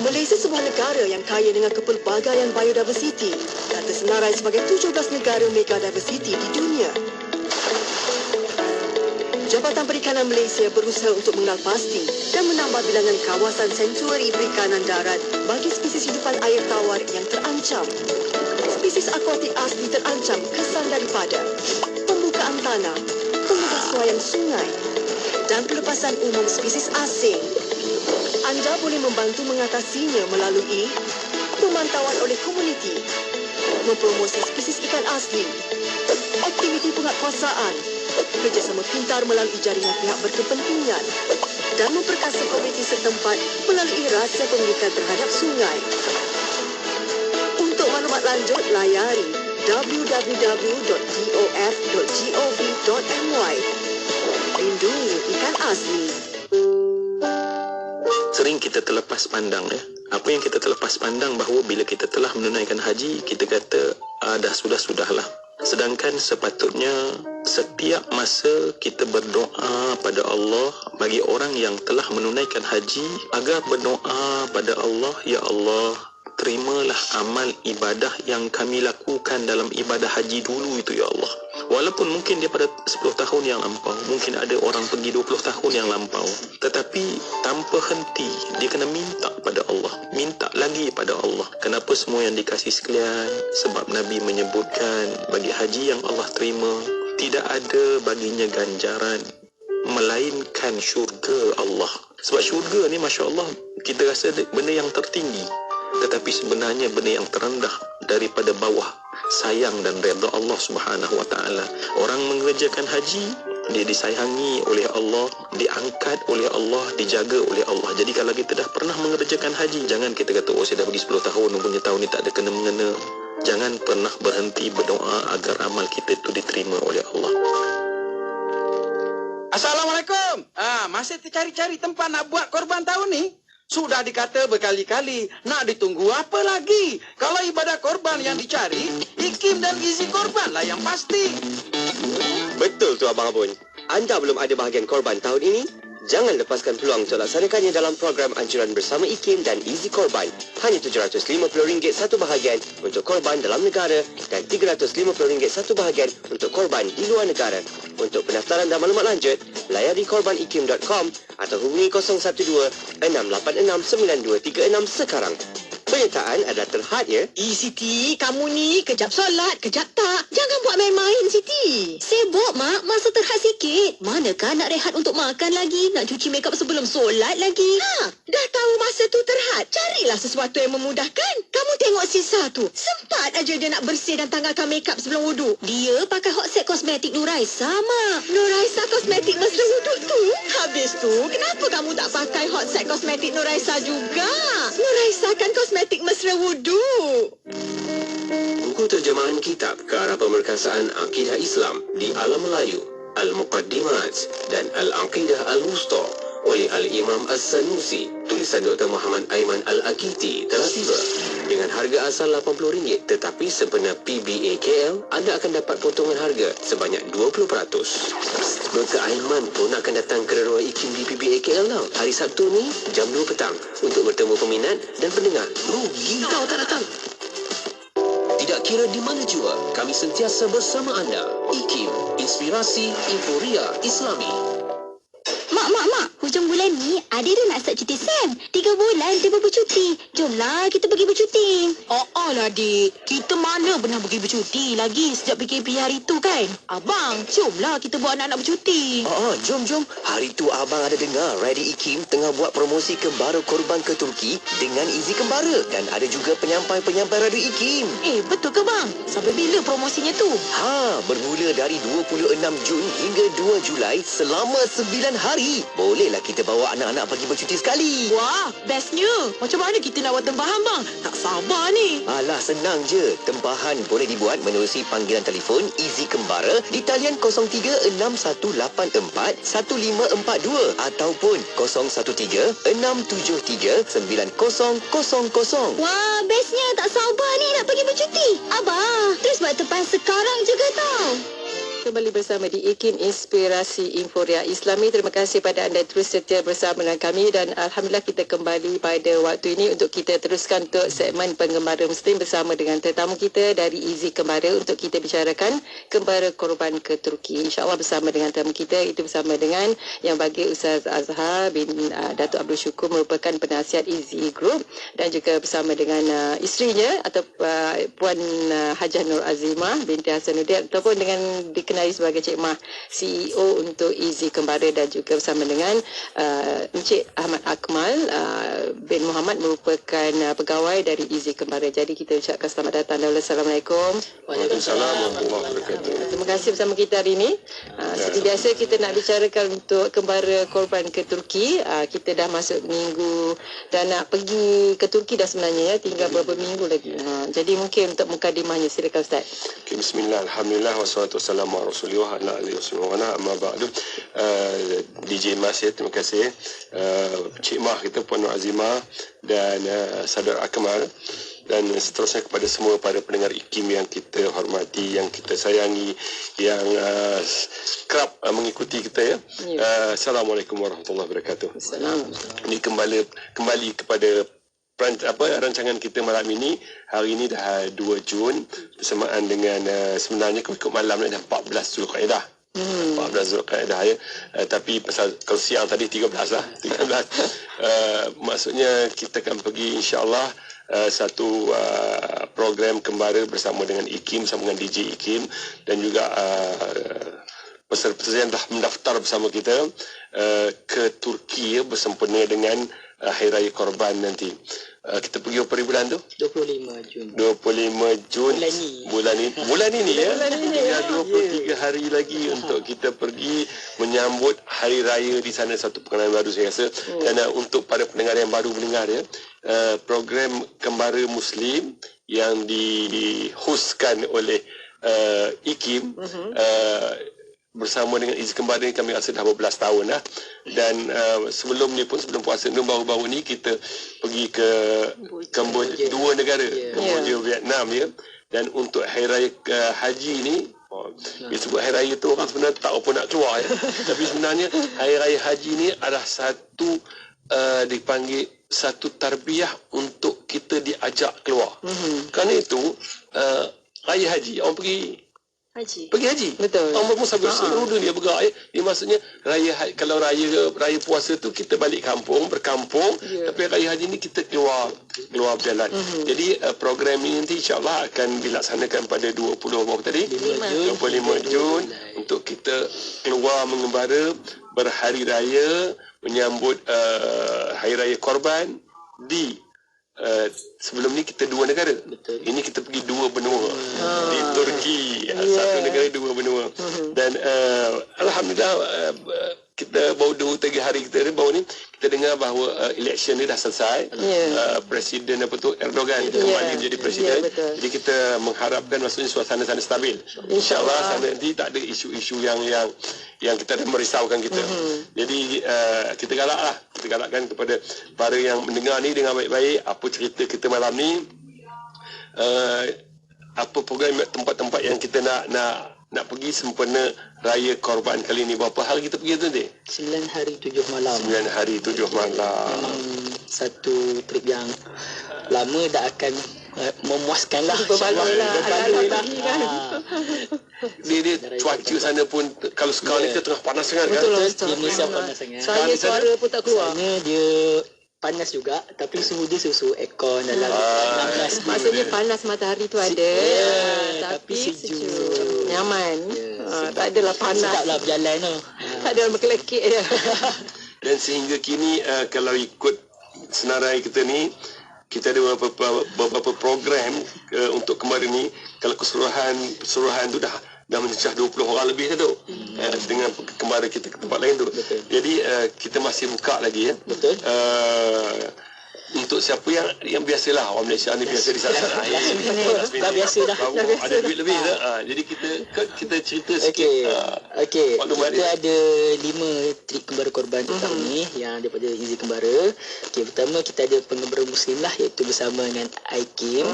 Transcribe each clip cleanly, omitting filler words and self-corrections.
Malaysia sebuah negara yang kaya dengan kepelbagaian biodiversity dan tersenarai sebagai 17 negara mega diversity di dunia. Jabatan Perikanan Malaysia berusaha untuk mengenal pasti dan menambah bilangan kawasan sentuari perikanan darat bagi spesies hidupan air tawar yang terancam. Spesies akuatik asli terancam kesan daripada pembukaan tanah, penggaswayan sungai dan pelepasan umum spesies asing. Anda boleh membantu mengatasinya melalui pemantauan oleh komuniti, mempromosi spesies ikan asli, aktiviti penguatkuasaan, kerjasama pintar melalui jaringan pihak berkepentingan dan memperkasa komuniti setempat melalui rasa pemilikan terhadap sungai. Untuk maklumat lanjut, layari www.dof.gov.my. Lindungi ikan asli. Sering kita terlepas pandang Apa yang kita terlepas pandang bahawa bila kita telah menunaikan haji, kita kata dah sudahlah. Sedangkan sepatutnya setiap masa kita berdoa pada Allah bagi orang yang telah menunaikan haji agar berdoa pada Allah, ya Allah, terimalah amal ibadah yang kami lakukan dalam ibadah haji dulu itu, ya Allah. Walaupun mungkin dia pada 10 tahun yang lampau, mungkin ada orang pergi 20 tahun yang lampau, tetapi tanpa henti dia kena minta pada Allah, minta lagi pada Allah. Kenapa semua yang dikasih sekalian? Sebab Nabi menyebutkan bagi haji yang Allah terima, tidak ada baginya ganjaran melainkan syurga Allah. Sebab syurga ni, Masya Allah, kita rasa benda yang tertinggi, tetapi sebenarnya benda yang terendah daripada bawah sayang dan redha Allah Subhanahu wa taala. Orang mengerjakan haji, dia disayangi oleh Allah, diangkat oleh Allah, dijaga oleh Allah. Jadi kalau kita dah pernah mengerjakan haji, jangan kita kata saya dah pergi 10 tahun, punya tahun ni tak ada kena-mengena. Jangan pernah berhenti berdoa agar amal kita itu diterima oleh Allah. Assalamualaikum. Masih tercari-cari tempat nak buat korban tahun ni? Sudah dikata berkali-kali, nak ditunggu apa lagi? Kalau ibadah korban yang dicari, Ikim dan Easy Korban lah yang pasti. Betul tu Abang Abun. Anda belum ada bahagian korban tahun ini? Jangan lepaskan peluang untuk laksanakannya dalam program anjuran bersama Ikim dan Easy Korban. Hanya RM750 satu bahagian untuk korban dalam negara dan RM350 satu bahagian untuk korban di luar negara. Untuk pendaftaran dan maklumat lanjut, layari korbanikim.com atau hubungi 012-686-9236 sekarang. Penyertaan adalah terhad, ya? Siti, kamu ni kejap solat, kejap tak. Jangan buat main-main, Siti. Sibuk, Mak. Masa terhad sikit. Manakah nak rehat untuk makan lagi? Nak cuci makeup sebelum solat lagi? Dah tahu masa tu terhad. Carilah sesuatu yang memudahkan. Kamu tengok Sisa tu. Sempat aja dia nak bersih dan tanggalkan makeup sebelum wuduk. Dia pakai Hot Set Kosmetik Nuraisa, Mak. Nuraisa Kosmetik mesra wuduk tu. Habis tu, kenapa kamu tak pakai Hot Set Kosmetik Nuraisa juga? Nuraisa kan kosmetik mesra wuduk. Buku terjemahan kitab ke arah pemerkasaan akidah Islam di alam Melayu, Al-Muqaddimat dan Al-Aqidah Al-Wusta oleh Al-Imam As-Sanusi, tulisan Dr. Muhammad Aiman Al-Akiti telah tiba. Dengan harga asal RM80, tetapi sempena PBA KL, anda akan dapat potongan harga sebanyak 20%. Dr. Aiman pun akan datang ke Rua Ikim di PBA KL tau, hari Sabtu ni jam 2 petang untuk bertemu peminat dan pendengar. Rugi kau tak datang. Tidak kira di mana jua, kami sentiasa bersama anda. Ikim, inspirasi Inforia Islami. Mak. Hujung bulan ni, adik dia nak start cuti Sam. 3 bulan dia bercuti. Jomlah kita pergi bercuti. Lah, Dik. Kita mana pernah pergi bercuti lagi sejak PKP hari tu kan? Abang, jomlah kita buat anak-anak bercuti. Jom. Hari tu Abang ada dengar Ready Ikim tengah buat promosi kembara korban ke Turki dengan Easy Kembara. Dan ada juga penyampai-penyampai Radio Ikim. Betul ke bang? Sampai bila promosinya tu? Bermula dari 26 Jun hingga 2 Julai selama 9 hari. Bolehlah kita bawa anak-anak pergi bercuti sekali. Wah, bestnya. Macam mana kita nak buat tempahan bang? Tak sabar ni. Alah, senang je. Tempahan boleh dibuat menerusi panggilan telefon Easy Kembara di talian 0361841542 ataupun 013-673-9000. Wah, bestnya. Tak sabar ni nak pergi bercuti. Abah, terus buat tempahan sekarang juga tau. kembali bersama di IKIM Inspirasi Inforia Islami. Terima kasih pada anda terus setia bersama dengan kami dan Alhamdulillah kita kembali pada waktu ini untuk kita teruskan untuk segmen Penggembara Muslim bersama dengan tetamu kita dari Izi Kembara untuk kita bicarakan kembara korban ke Turki. InsyaAllah bersama dengan tetamu kita itu bersama dengan yang bagi Ustaz Azhar bin Datuk Abdul Syukur merupakan penasihat Izi Group dan juga bersama dengan isterinya atau Puan Hajah Nur Azimah binti Hasanuddin ataupun dengan dikenali sebagai Cik Mah, CEO untuk Izi Kembara dan juga bersama dengan Encik Ahmad Akmal bin Muhammad merupakan pegawai dari Izi Kembara. Jadi kita ucapkan selamat datang dahulu. Assalamualaikum. Waalaikumsalam warahmatullahi wabarakatuh. Terima kasih bersama kita hari ini. Seperti biasa kita nak bicarakan untuk kembara korban ke Turki. Kita dah masuk minggu dan nak pergi ke Turki dah sebenarnya ya, tinggal beberapa minggu lagi. Jadi mungkin untuk mukadimahnya silakan Ustaz. Okay, bismillah, alhamdulillah, wassalatu wassalamu ala rasulillah ala alihi wasallam. Amma ba'du. DJ Masih, terima kasih. Cik Mah kita, Puan Nur Azimah dan Saudara Akmal dan seterusnya kepada semua para pendengar IKIM yang kita hormati, yang kita sayangi, yang kerap mengikuti kita ya. Assalamualaikum warahmatullahi wabarakatuh. Ini kembali kepada rancangan kita malam ini. Hari ini dah 2 Jun bersamaan dengan sebenarnya ikut malam ni dah 14 Zulkaidah. 14 Zulkaidah ya. Tapi pasal kalau siang tadi 13 lah. 13. Maksudnya kita akan pergi insya-Allah satu program kembara bersama dengan IKIM, bersama dengan DJ IKIM dan juga peserta yang dah mendaftar bersama kita ke Turki ya, bersempena dengan Hari Raya Korban nanti. Kita pergi berapa bulan tu? 25 Jun. 25 Jun. Bulan ini ya. Tinggal 23 hari lagi untuk kita pergi menyambut Hari Raya di sana, satu pengalaman baru saya rasa. Dan untuk para pendengar yang baru mendengar ya, program Kembara Muslim yang dihostkan oleh IKIM bersama dengan Izi Kembara ni kami rasa dah berbelas tahun dah. Dan sebelum ni pun, sebelum puasa ni, baru-baru ni kita pergi ke Kamboja, 2 negara, Kamboja, Vietnam ya. Dan untuk Hari Raya Haji ni, dia sebut Hari Raya tu orang sebenarnya tak apa nak keluar ya. Tapi sebenarnya Hari Raya Haji ni adalah satu dipanggil satu tarbiyah untuk kita diajak keluar. Kerana itu Raya Haji, orang pergi haji. Betul. Orang bermusafir seluruh dunia bergerak ya. Dia maksudnya kalau raya puasa tu kita balik kampung, berkampung, tapi raya haji ni kita keluar berjalan. Jadi program ini nanti insya-Allah akan dilaksanakan pada 25 Jun untuk kita keluar mengembara berhari raya menyambut Hari Raya Korban di sebelum ni kita 2 negara. Betul. Ini kita pergi 2 benua di Turki. Satu negara 2 benua. Dan alhamdulillah kita baru 2-3 hari kita baru ni kita dengar bahawa election ni dah selesai. Presiden Erdogan kembali menjadi presiden. Jadi kita mengharapkan maksudnya suasana sana stabil. InsyaAllah sana nanti tak ada isu-isu yang kita dah merisaukan kita. Jadi kita galakkan kepada para yang mendengar ni dengan baik-baik apa cerita kita malam ni, apa program tempat-tempat yang kita nak pergi sempena Raya Korban kali ni. Berapa hari kita pergi tu nanti? 9 hari 7 malam. 9 hari 7 malam. Memang satu trip yang lama tak akan memuaskan lah. Berbaloi lah. Dia cuaca sana pun kalau sekarang ni kita tengah panas sangat kan. Betul. Di Malaysia panas sangat. Saya suara pun tak keluar. Sana dia panas juga, tapi suhu dia suhu aircon dalam 16. Maksudnya panas matahari tu ada, tapi sejuk. Nyaman. Tak adalah panas. Sedaplah berjalan tu. Tak ada berkelekek je. Dan sehingga kini kalau ikut senarai kita ni, kita ada beberapa program untuk kemarin ni. Kalau keseluruhan tu dah mencecah 20 orang lebih tu dengan kembara kita ke tempat lain tu. Betul. Jadi kita masih buka lagi ya. Betul. untuk siapa yang biasalah orang Malaysia ni biasa disasar. Dah biasa dah. Ada duit lebih dah. Jadi kita cerita sikit. Okey. maklumat Kita dia. ada 5 trik kembara korban tahun ni yang daripada Easy Kembara. Okey, pertama kita ada pengembara muslim lah, iaitu bersama dengan Aikim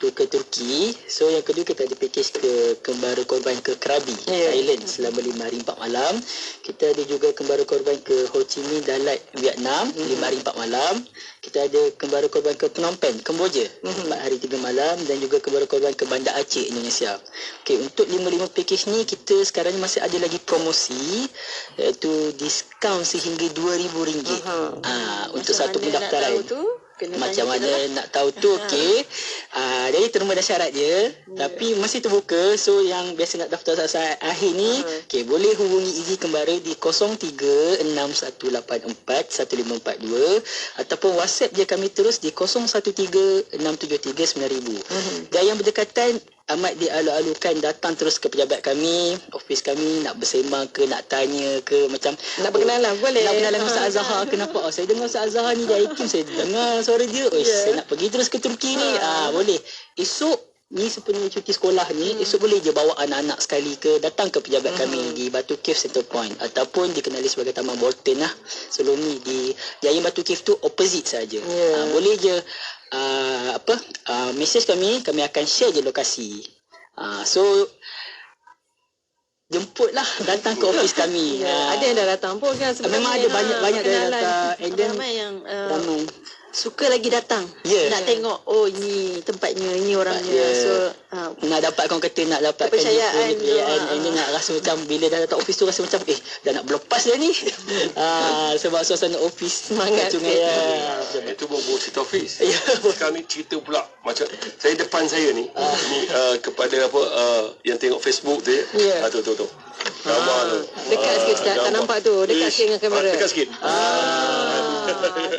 tu ke Turki. So yang kedua kita ada package ke kembara korban ke Krabi, Thailand selama 5 hari 4 malam. Kita ada juga kembara korban ke Ho Chi Minh, Dalat, Vietnam 5 hari 4 malam. Kita ada kembara korban ke Phnom Penh, Kemboja 4 hari 3 malam, dan juga kembara korban ke Bandar Aceh, Indonesia. Okey, untuk 5 package ni kita sekarang ni masih ada lagi promosi, iaitu diskaun sehingga RM2,000 untuk satu pendaftaran. Macam mana nak tahu tu, okey. Jadi terma dan syarat je, tapi masih terbuka. So yang biasa nak daftar saat akhir ni, okey, boleh hubungi Easy Kembara di 0361841542 ataupun WhatsApp je kami terus di 0136739000. Dan yang berdekatan amat dialu-alukan datang terus ke pejabat kami, ofis kami, nak bersembang ke, nak tanya ke, macam Nak berkenalan boleh. nak berkenalan dengan Ustaz Azhar ke, nampak saya dengar Ustaz Azhar ni dari Aikim, saya dengar suara dia, saya nak pergi terus ke Turki ni. Boleh esok ni sepenuhnya cuti sekolah ni, esok boleh je bawa anak-anak sekali ke, datang ke pejabat kami di Batu Cave Center Point ataupun dikenali sebagai Taman Bolton lah. Sebelum ni di Jaya Batu Cave tu opposite saja. Boleh je message kami akan share je lokasi. So jemputlah, datang ke office kami. Ada yang dah datang pun kan sebenarnya. Memang ada banyak yang datang. And then Ramai yang ramai. suka lagi datang. Nak tengok, oh ini tempatnya, ini orangnya. So nak dapatkan kata, nak dapatkan kepercayaan tu, and then nak rasa macam bila dah datang office tu rasa macam dah nak berlepas dah ni. Sebab suasana office semangat tu. Itu bawa cerita office. Sekarang ni cerita pula macam saya depan saya ni kepada yang tengok Facebook tu tu gambar tu Dekat sikit Ustaz, tak nampak tu. Dekat sikit dengan kamera. Dekat sikit.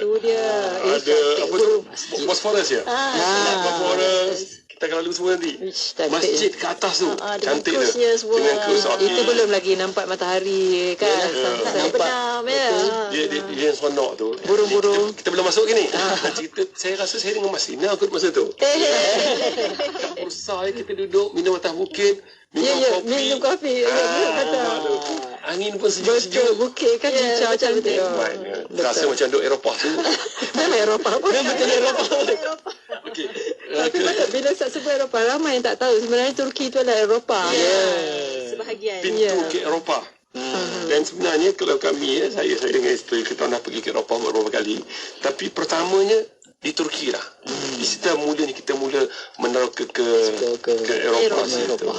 Tu dia. Ada apa tu? Bosphorus ya? Bosphorus. Kita akan lalu semua nanti. Masjid ke atas tu. Cantik tu. Dengan kurus. Itu belum lagi nampak matahari kan. Benar ya. Dia yang seronok tu. Burung-burung. Kita belum masuk ke ni. Dan cerita, saya rasa saya dengan Mas Ina kot masa tu. Kat Bursa kita duduk minum atas bukit. Minum kopi. Angin pun sejuk-sejuk. Bukit kan cincau cantik. Rasa macam duduk Eropah tu. Memang Eropah pun. Betul Eropah. Okey. Bila Ustaz sebut Eropah, ramai yang tak tahu sebenarnya Turki itu adalah Eropah. Sebahagian. Pintu ke Eropah. Dan sebenarnya kalau kami saya dengan isteri kita pernah pergi ke Eropah beberapa kali. Tapi pertamanya di Turki lah. Di situ mulanya kita mula menaruh ke Eropah situ.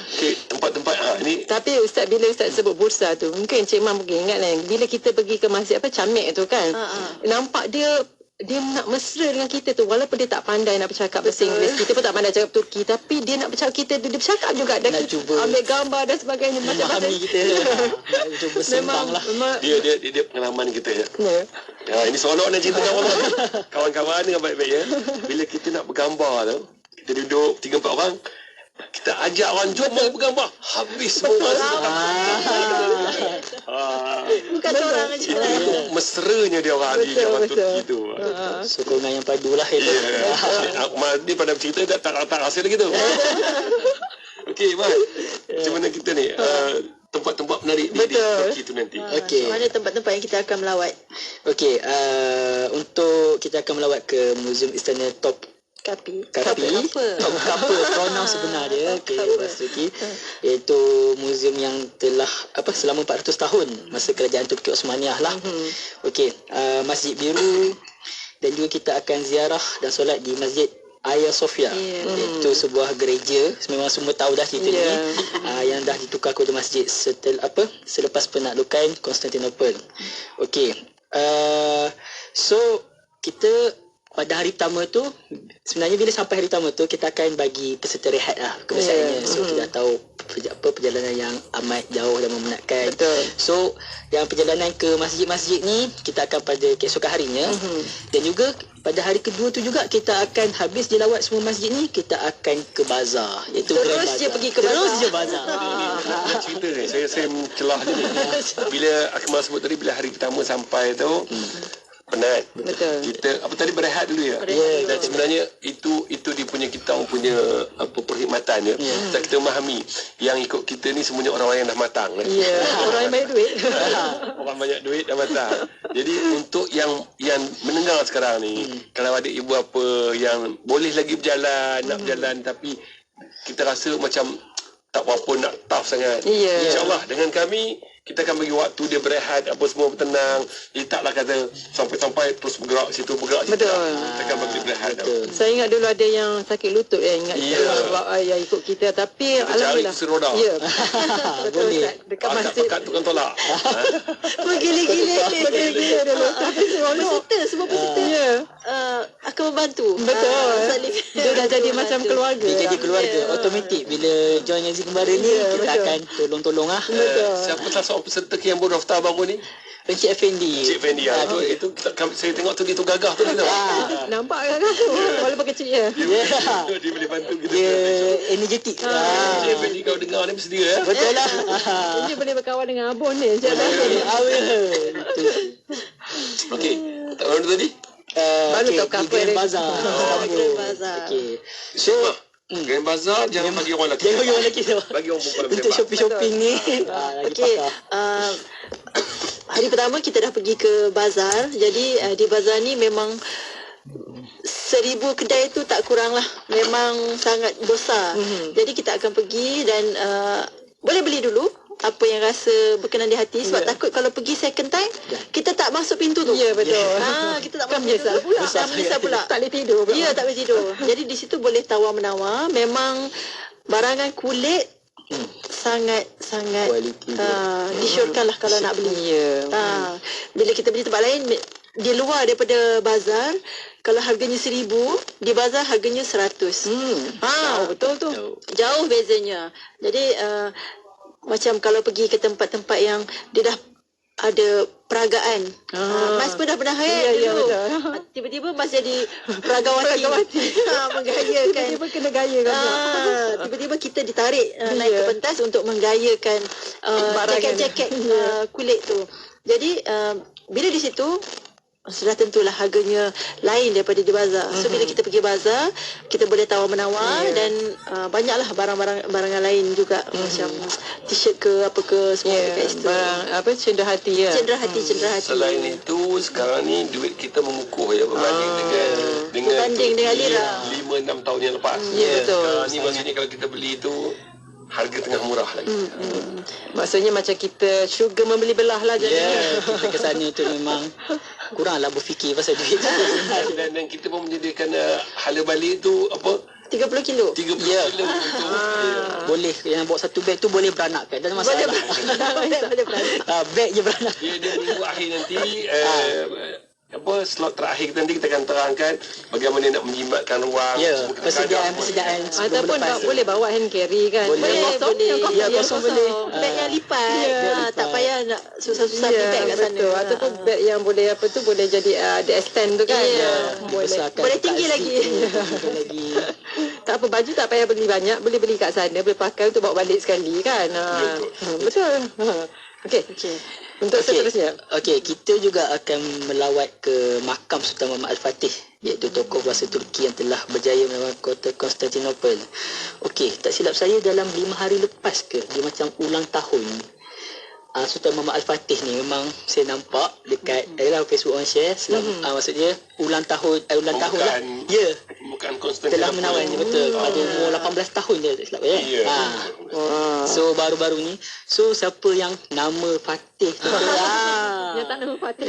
Okey, tempat-tempat ni. Tapi Ustaz, bila Ustaz sebut Bursa tu, mungkin Cik Mam mungkin ingat lah, bila kita pergi ke masjid Camek tu kan, nampak dia nak mesra dengan kita tu, walaupun dia tak pandai nak bercakap bahasa Inggeris, kita pun tak pandai cakap Turki, tapi dia nak bercakap kita, dia bercakap juga, dan kita ambil gambar dan sebagainya, Memahami kita. Cuba sembang lah. Dia pengalaman kita ya. Ini seronok nak cerita kawan-kawan dengan baik-baik ya. Bila kita nak bergambar tu, kita duduk 3-4 orang, kita ajak orang jom mau bergambar, habis semua masa. Bukan orang aja. Mesranya dia orang di Jawa Turki tu. Sokongan yang padu lah itu. Dia pada cerita tak rasa lagi tu. Okey, Mat. Macam mana kita ni? Tempat-tempat menarik di Turki tu nanti. Okey. Mana tempat-tempat yang kita akan melawat? Okey, untuk kita akan melawat ke Muzium Istana Kapi. Pronoun sebenar dia, bahasa Turki, iaitu muzium yang telah selama 400 tahun masa kerajaan Turki Osmaniyah lah. Okey, Masjid Biru, dan juga kita akan ziarah dan solat di Masjid Hagia Sophia, iaitu sebuah gereja, memang semua tahu dah cerita ni, yang dah ditukar kepada masjid selepas penaklukan Konstantinopel. Okey, so kita pada hari pertama tu, sebenarnya bila sampai hari pertama tu, kita akan bagi peserta rehat lah kebiasaannya. So kita tahu perjalanan yang amat jauh dan memenatkan. So yang perjalanan ke masjid-masjid ni kita akan pada keesokan harinya. Dan juga pada hari kedua tu juga kita akan habis je lawat semua masjid ni, kita akan ke bazar, iaitu Terus je pergi ke bazar. Terus je bazar. Cerita ni saya mencelah je ni. Bila Akmal sebut tadi, bila hari pertama sampai tu penat. Betul. Kita apa tadi berehat dulu ya. Dan sebenarnya itu dia punya kita punya apa perkhidmatan ya. Dan kita memahami yang ikut kita ni semuanya orang-orang yang dah matang. Ya, orang yang banyak duit. Orang banyak duit dah matang. Jadi untuk yang mendengar sekarang ni, kalau ada ibu apa yang boleh lagi berjalan, nak berjalan tapi kita rasa macam tak apa-apa nak tough sangat. InsyaAllah dengan kami kita akan bagi waktu dia berehat apa semua bertenang. Dia taklah kata sampai-sampai terus bergerak situ bergerak situ. Betul. Kita akan bagi dia berehat. Saya ingat dulu ada yang sakit lutut ingat yang ikut kita tapi Kita alhamdulillah. cari kursi roda. Ya. Betul. Boleh. Ustaz. Dekat masjid. Pekat tukang tolak. Bergila-gila dulu. Tapi seronok. semua peserta Ya. akan membantu. Betul. Saling Dia dah jadi macam keluarga. Dia jadi keluarga automatik bila join Aziz Kembara ni kita betul. akan tolong-tolong Siapa salah seorang peserta yang baru daftar baru ni? Encik Effendi. Cik Fendi. Itu saya tengok tu dia tu gagah tu dia tahu. Nampak kan tu? Walaupun kecil je. Dia boleh bantu kita. Dia energetik. Cik Fendi kau dengar ni bersedia ya? Betul lah. Dia boleh berkawan dengan abon ni. Okey. Tak orang tadi? Baru tahu di couple Grand dia. Bazaar. Grand Bazaar. Okey. So, Grand Bazaar jangan bagi orang lelaki. Jangan bagi orang lelaki tu. Bagi orang perempuan Untuk bersepak. shopping-shopping ni. Lagi Okey, pakar. hari pertama kita dah pergi ke bazar. Jadi di bazar ni memang 1000 kedai tu tak kurang lah. Memang sangat besar. Jadi kita akan pergi dan boleh beli dulu apa yang rasa berkenan di hati sebab takut kalau pergi second time kita tak masuk pintu tu. Ya, betul. Kita tak Kan masuk menyesal pintu pula. Besar Menyesal pula. Tak boleh tidur pula. Ya, tak boleh tidur. Jadi di situ boleh tawar-menawar. Memang barangan kulit sangat Kualiti disyorkan lah kalau nak beli. Bila kita beli tempat lain di luar daripada bazar, kalau harganya 1000, di bazar harganya 100. Betul tu. Jauh bezanya. Jadi macam kalau pergi ke tempat-tempat yang dia dah ada peragaan. Mas pun dah pernah dulu. Tiba-tiba Mas jadi peragawati. Menggayakan. Tiba-tiba kena gaya kan. Tiba-tiba kita ditarik naik ke pentas untuk menggayakan jaket-jaket kulit tu. Jadi bila di situ sudah tentulah harganya lain daripada di bazar. So bila kita pergi bazar, kita boleh tawar-menawar dan banyaklah barangan lain juga macam t-shirt ke apa ke semua dekat situ. Barang apa cenderah hati ya. Cenderah hati. Selain itu sekarang ni duit kita mengukuh ya berbanding Berbanding dengan lira. 5-6 tahun yang lepas. Ya, betul. Sekarang ni maksudnya kalau kita beli tu harga tengah murah lagi. Maksudnya macam kita sugar membeli belah lah jadi. Kita ke sana tu memang kuranglah berfikir pasal duit. dan kita pun menyediakan hala balik tu apa 30 kilo. 30 kilo untuk Boleh yang bawa satu beg tu boleh beranakkan. Tak ada masalah. Boleh beranak. Beg je beranak. dia minggu akhir nanti apa slot terakhir nanti kita akan terangkan bagaimana nak menjimatkan ruang semua kita Persediaan sebelum Ataupun lepas. boleh bawa hand carry kan. Boleh. Kosong, yang kosong, Ya, yang kosong boleh. Beg yang lipat. Tak payah nak susah-susah beli beg kat sana. betul. Ataupun beg yang boleh apa tu boleh jadi ada extend tu kan. Boleh. Besarkan Boleh buka tinggi zip. lagi. Tinggi lagi. Tak apa, baju tak payah beli banyak, boleh beli kat sana, boleh pakai untuk bawa balik sekali kan. Betul. Okey. Untuk seterusnya. Okey, kita juga akan melawat ke makam Sultan Muhammad Al-Fatih, iaitu tokoh bangsa Turki yang telah berjaya melawan kota Konstantinopel. Okey, tak silap saya dalam 5 hari lepas ke, dia macam ulang tahun. Sultan Muhammad Al-Fatih ni memang saya nampak dekat Facebook orang share maksudnya ulang tahun lah. Ya. Bukan Konstantinopel. Telah menawan betul. Pada umur 18 tahun dia tak silap So baru-baru ni. So siapa yang nama Fatih tu Yang tak nama Fatih.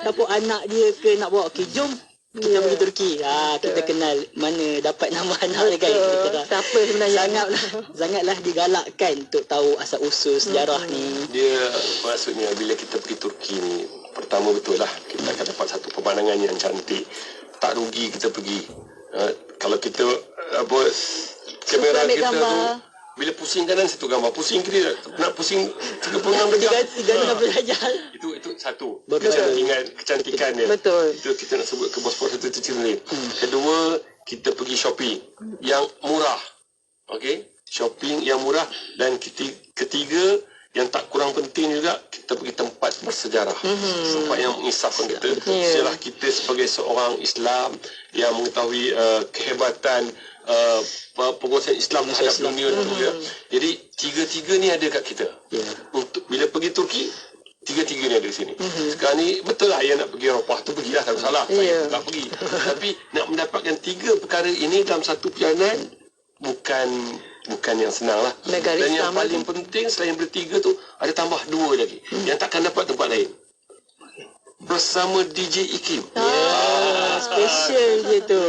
ataupun anak dia ke nak bawa jom kita pergi Turki. Kita kenal mana dapat nama anak dia kan. Siapa sebenarnya? Sangatlah digalakkan untuk tahu asal usul sejarah ni. Dia maksudnya bila kita pergi Turki ni, pertama betul lah kita akan dapat satu pemandangan yang cantik. Tak rugi kita pergi. Kalau kita kamera kita tu bila pusing kanan satu gambar, pusing kiri nak pusing 36 darjah. 360 darjah. Itu satu. Betul. Kecantikan dia. Betul. Itu kita nak sebut ke Bosphorus itu cerita ni. Kedua, kita pergi shopping yang murah. Okey? Shopping yang murah dan ketiga yang tak kurang penting juga, kita pergi tempat bersejarah, tempat yang mengisahkan kita. Sejarah kita sebagai seorang Islam yang mengetahui kehebatan penguasaan Islam terhadap dunia itu ya. Jadi tiga-tiga ni ada kat kita. Untuk bila pergi Turki, tiga-tiga ni ada di sini. Sekarang ni betul lah yang nak pergi Eropah tu pergilah, tak salah. Saya tak pergi. Tapi nak mendapatkan tiga perkara ini dalam satu perjalanan bukan yang senang lah. Negara Dan Islam yang paling penting selain bertiga tu ada tambah dua lagi yang takkan dapat tempat lain. Bersama DJ Ikim. Special je tu.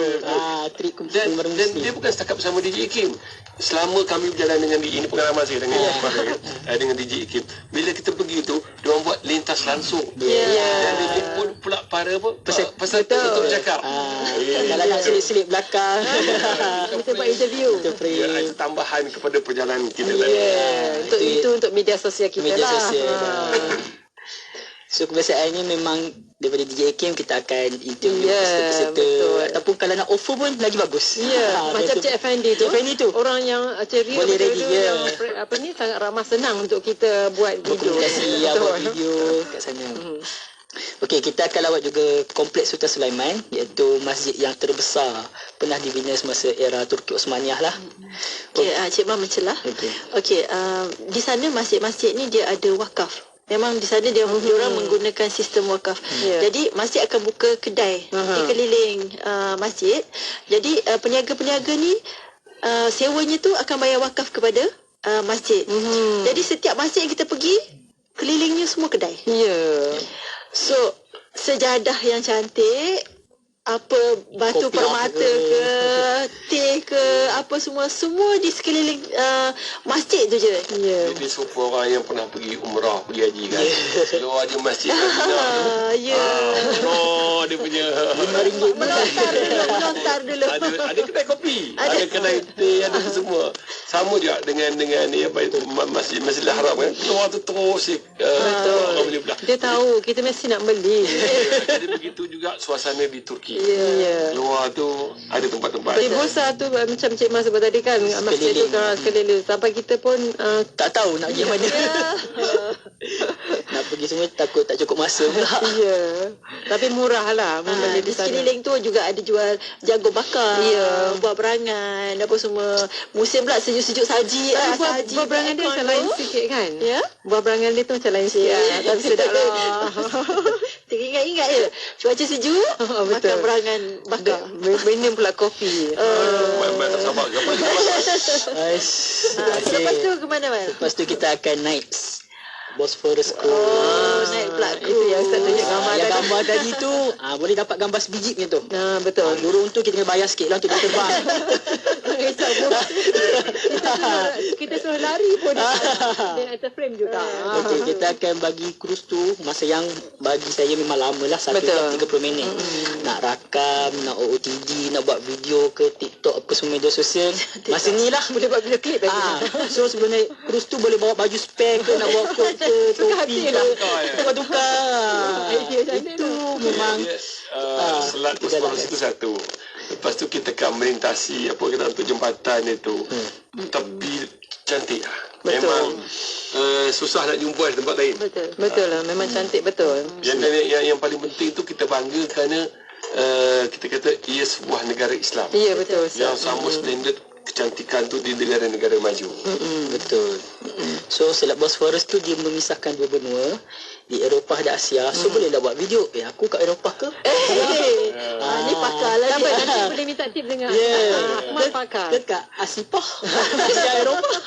Trik Dan dia bukan setakat bersama DJ Ikim. Selama kami berjalan dengan ini pengalaman saya dengan DJ Ikim. Bila kita pergi tu, dia orang buat lintas langsung. Dan dia pun pula para peserta untuk bercakap. Kalau nak selip-selip belakang. Kita buat interview. Ada tambahan kepada perjalanan kita tadi. Untuk media sosial kita Media lah. sosial. So kebiasaannya memang daripada DJ Kim kita akan interview peserta-peserta, betul. ataupun kalau nak offer pun lagi bagus. Macam Cik Effendi tu. Orang yang ceria, boleh ready yang sangat ramah senang untuk kita buat video. Komunikasi, buat video kat sana. Okey, kita akan lawat juga Kompleks Sultan Sulaiman, iaitu masjid yang terbesar pernah dibina semasa era Turki Osmaniyah lah. Okey, Cik Mam mencelah. Okey, di sana masjid-masjid ni dia ada wakaf. Memang di sana dia orang menggunakan sistem wakaf. Jadi masjid akan buka kedai di keliling masjid. Jadi peniaga-peniaga ni sewanya tu akan bayar wakaf kepada masjid. Jadi setiap masjid yang kita pergi, kelilingnya semua kedai. So sejadah yang cantik, apa batu Kopiah permata ke, teh ke, apa semua di sekeliling masjid tu je. Dia serupa orang yang pernah pergi umrah, pergi haji kan. Keluar dia masjid Madinah. Dia punya Melontar dulu. Ada kedai kopi, ada kedai teh, ada semua. Sama juga dengan ni apa itu Masjidil Haram kan. Keluar tu terus orang boleh belah. Dia tahu kita mesti nak beli. Jadi begitu juga suasana di Turki. Luar tu ada tempat-tempat. Di Bursa tu macam Cik Mas sebut tadi kan, masjid tu kan sekeliling. Sampai kita pun Tak tahu nak pergi mana. Nak pergi semua takut tak cukup masa pula. Tapi murah lah membeli Di sekeliling tu juga ada jual jagung bakar, buah berangan, apa semua. Musim pula sejuk-sejuk saji. Buah berangan dia macam lain sikit kan? Buah berangan dia tu macam lain sikit. Tapi sedap lah. Teringat-ingat je. Cuaca sejuk, makan berangan bakar. Minum pula kopi. Tak sabar. Selepas tu ke mana, Wan? Lepas tu kita akan naik Bosphorus Cove. Naik pula Itu yang Ustaz tunjuk gambar yang tadi. gambar tadi tu boleh dapat gambar sebiji punya tu. Betul. Burung tu kita kena bayar sikit lah untuk dia terbang. Kita suruh lari pun dia atas frame juga. Okey, kita akan bagi cruise tu masa yang bagi saya memang lama lah, 1 jam 30 minit. Nak rakam, nak OOTD, nak buat video ke TikTok apa semua media sosial. Masa ni lah Boleh buat video klip lagi. So sebelum naik cruise tu boleh bawa baju spare ke, nak bawa coat ke, topi ke, tukar-tukar. Itu memang Selat Bosphorus itu satu. Lepas tu kita akan melintasi apa kita untuk jembatan itu. Tapi cantik lah. Memang susah nak jumpa di tempat lain. Betul lah, memang cantik betul. Yang paling penting tu kita bangga kerana kita kata ia sebuah negara Islam. Ya betul. Yang sama standard kecantikan tu di negara-negara maju. Betul. So Selat Bosphorus tu dia memisahkan dua benua di Eropah dan Asia. So bolehlah buat video. Aku kat Eropah ke? Ni pakar lah. Sampai nanti boleh minta tip dengan Mak pakar. Dekat Asipah. Asia Eropah.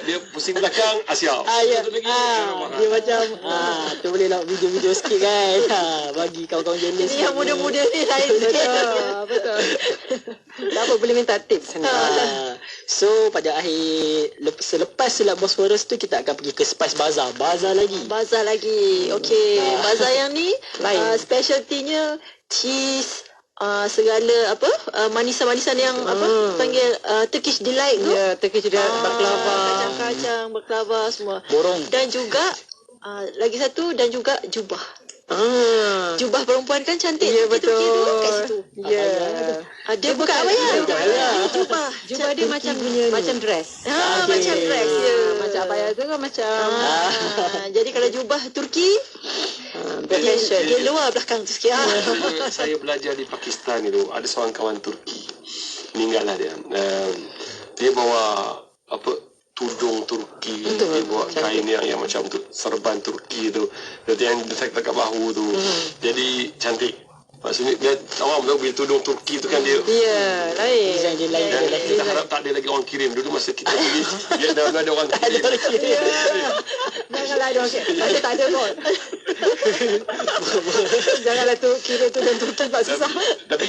Dia pusing belakang Asia. Dia macam tu boleh nak video-video sikit kan. Bagi kawan-kawan jenis. Ini yang muda-muda ni lain sikit. Betul. Tak apa, boleh minta tips. So pada akhir selepas Selat Bosphorus tu kita akan pergi ke Spice Bazaar. Bazar lagi. Okey. Bazar yang ni specialty-nya cheese, segala manisan-manisan yang panggil Turkish delight tu. Ya, Turkish delight, baklava, kacang-kacang, baklava semua. Borong. Dan juga lagi satu dan juga jubah. Jubah perempuan kan cantik. Ya, Turki tu betul. kat situ. Ya. Ada bukan abaya. Jubah. Jubah dia macam dress. Macam dress. Ya. Macam abaya tu kan macam Jadi kalau jubah Turki, dia luar belakang tu sikit. Saya belajar di Pakistan itu, ada seorang kawan Turki, meninggal lah dia. Dia bawa tudung Turki, dia bawa kain yang macam tu, serban Turki tu, jadi yang dekat bahu tu, jadi cantik. Maksudnya dia awam tahu bila tudung Turki tu kan dia. Ya, lain. Design dia lain. Dan kita harap tak ada lagi orang kirim. Dulu masa kita pergi, dia dah ada orang kirim. Janganlah ada okey. Saya tak ada kot. Janganlah tu kira tu dan Turki sebab susah. Tapi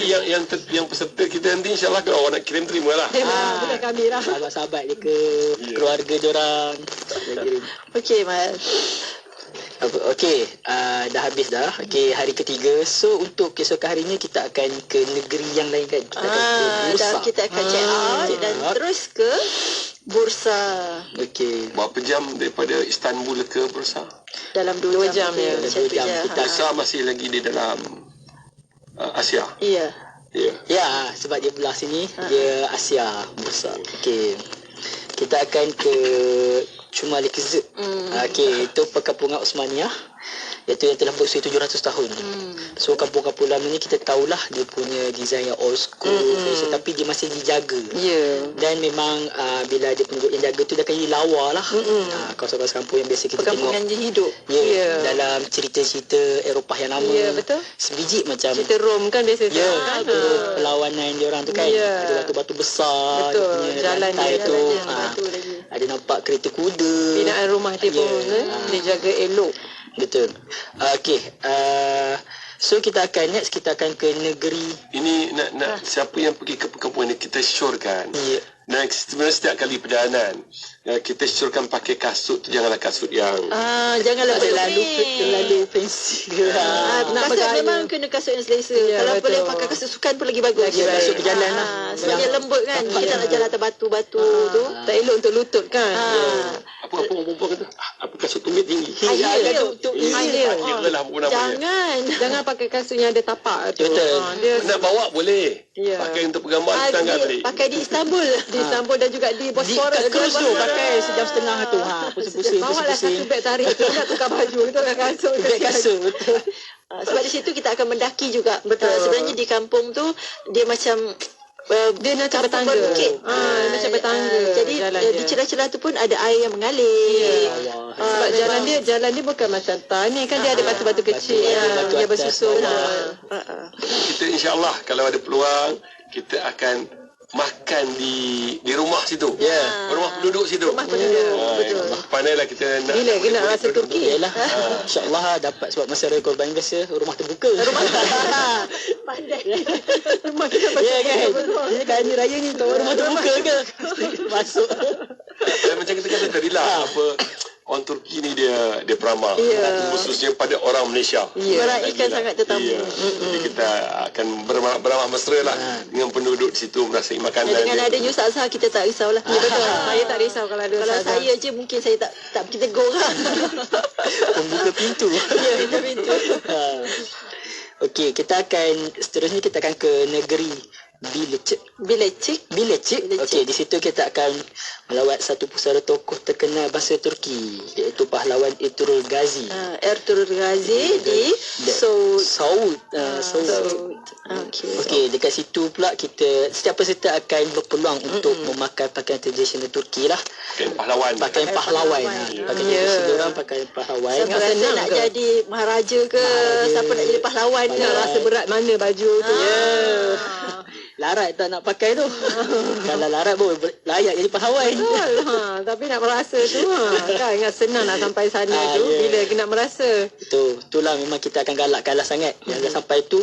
yang peserta kita nanti insyaAllah kalau orang nak kirim terimalah. Bukan kami lah. Sahabat-sahabat dia ke, keluarga dia orang. Okey, Mal. Okey, dah habis dah. Okey, hari ketiga. So untuk keesokan harinya kita akan ke negeri yang lain kan. Kita akan ke Bursa. Dan kita akan check out dan terus ke Bursa. Okey. Berapa jam daripada Istanbul ke Bursa? Dalam 2 jam. ya. 2 jam kita Bursa masih lagi di dalam Asia. Ya. Ya. Ya, sebab dia belah sini, dia Asia Bursa. Okey. Kita akan ke Cumali-Kizz. Okey, itu perkampungan Osmaniyah. Iaitu yang telah berusia 700 tahun. So kampung-kampung lama ni kita tahulah dia punya design yang old school, fashion, tapi dia masih dijaga. Ya. Dan memang bila ada penduduk yang jaga tu dia akan jadi lawa lah. Kawasan-kawasan kampung yang biasa kita tengok. Perkampungan je hidup. Ya, dalam cerita-cerita Eropah yang lama. Ya, betul. Sebiji macam Cerita Rom kan biasa ya, kan. perlawanan dia orang tu kan. Ya. Ada batu-batu besar. Betul, Dia punya jalan rantai dia, tu. jalannya, batu lagi. Ada nampak kereta kuda. Binaan rumah dia pun dia jaga elok. Betul. Okey. So kita akan ke negeri. Ini nak siapa yang pergi ke perkampungan ni kita syorkan. Ya. Dan sebenarnya setiap kali perjalanan kita syorkan pakai kasut tu janganlah kasut yang Janganlah terlalu fancy. kasut memang kena kasut yang selesa. Ya, Kalau betul. boleh pakai kasut sukan pun lagi bagus. Lagi baik. Kasut berjalan lah. Sebab dia lembut kan. Kita nak jalan atas batu-batu tu. Tak elok untuk lutut kan. apa orang perempuan kata apa kasut tumit tinggi. Untuk Lah pun namanya. Jangan pakai kasut yang ada tapak tu. Betul. Dia Nak bawa boleh. Ya. Pakai untuk pergambar tetangga boleh. pakai di Istanbul. di Istanbul dan juga di Bosphorus. Di cruise tu pakai sejam setengah tu. Pusing-pusing. Bawalah satu beg tarik tu nak tukar baju tu kan kasut. Beg kasut, betul. Sebab di situ kita akan mendaki juga. Betul. Sebenarnya di kampung tu dia macam Dia nak kampung bertangga. berbukit. Macam bertangga. Jadi jalan di dia. celah-celah tu pun ada air yang mengalir. Sebab jalan dia bukan macam tanah kan dia ada batu-batu kecil batu yang atas, bersusun. bawah. Kita insyaAllah kalau ada peluang kita akan makan di rumah situ. Ya. Rumah penduduk situ. Rumah penduduk. Betul. Pandailah kita nak. Bila nak rasa Turki. Yalah. InsyaAllah dapat sebab masa raya korban biasa rumah terbuka. Pandai. Rumah kita macam Ya kan? Dia kan hari raya ni tahu rumah terbuka ke? Masuk. Macam kita kata tadi lah apa orang Turki ni dia beramal khususnya pada orang Malaysia. Barang ikan sangat tetamu. Jadi kita akan beramah mesra lah dengan penduduk di situ merasai makanan. Dengan adanya Ustaz Azhar kita tak risaulah. Ya betul. Saya tak risau kalau ada Kalau Ustazah. saya je mungkin saya tak pergi tegur lah. Pembuka pintu. Ya, pintu. Okey, seterusnya kita akan ke negeri Bilecik. Bilecik. Okey, di situ kita akan melawat satu pusara tokoh terkenal bahasa Turki iaitu pahlawan Ertuğrul Gazi. Ertuğrul Gazi di Saud. Okey, dekat situ pula setiap peserta akan berpeluang untuk memakai pakaian tradisional Turki lah. Pakaian pahlawan. Pakaian tradisional orang pakaian pahlawan. Siapa rasa nak jadi maharaja ke, siapa nak jadi pahlawan ke, Rasa berat mana baju tu. Larat tak nak pakai tu. Kalau larat pun layak jadi pahlawan. Betul. Tapi nak merasa tu kan ingat senang nak sampai sana tu bila nak merasa. Itulah memang kita akan kalah sangat. Jangan sampai tu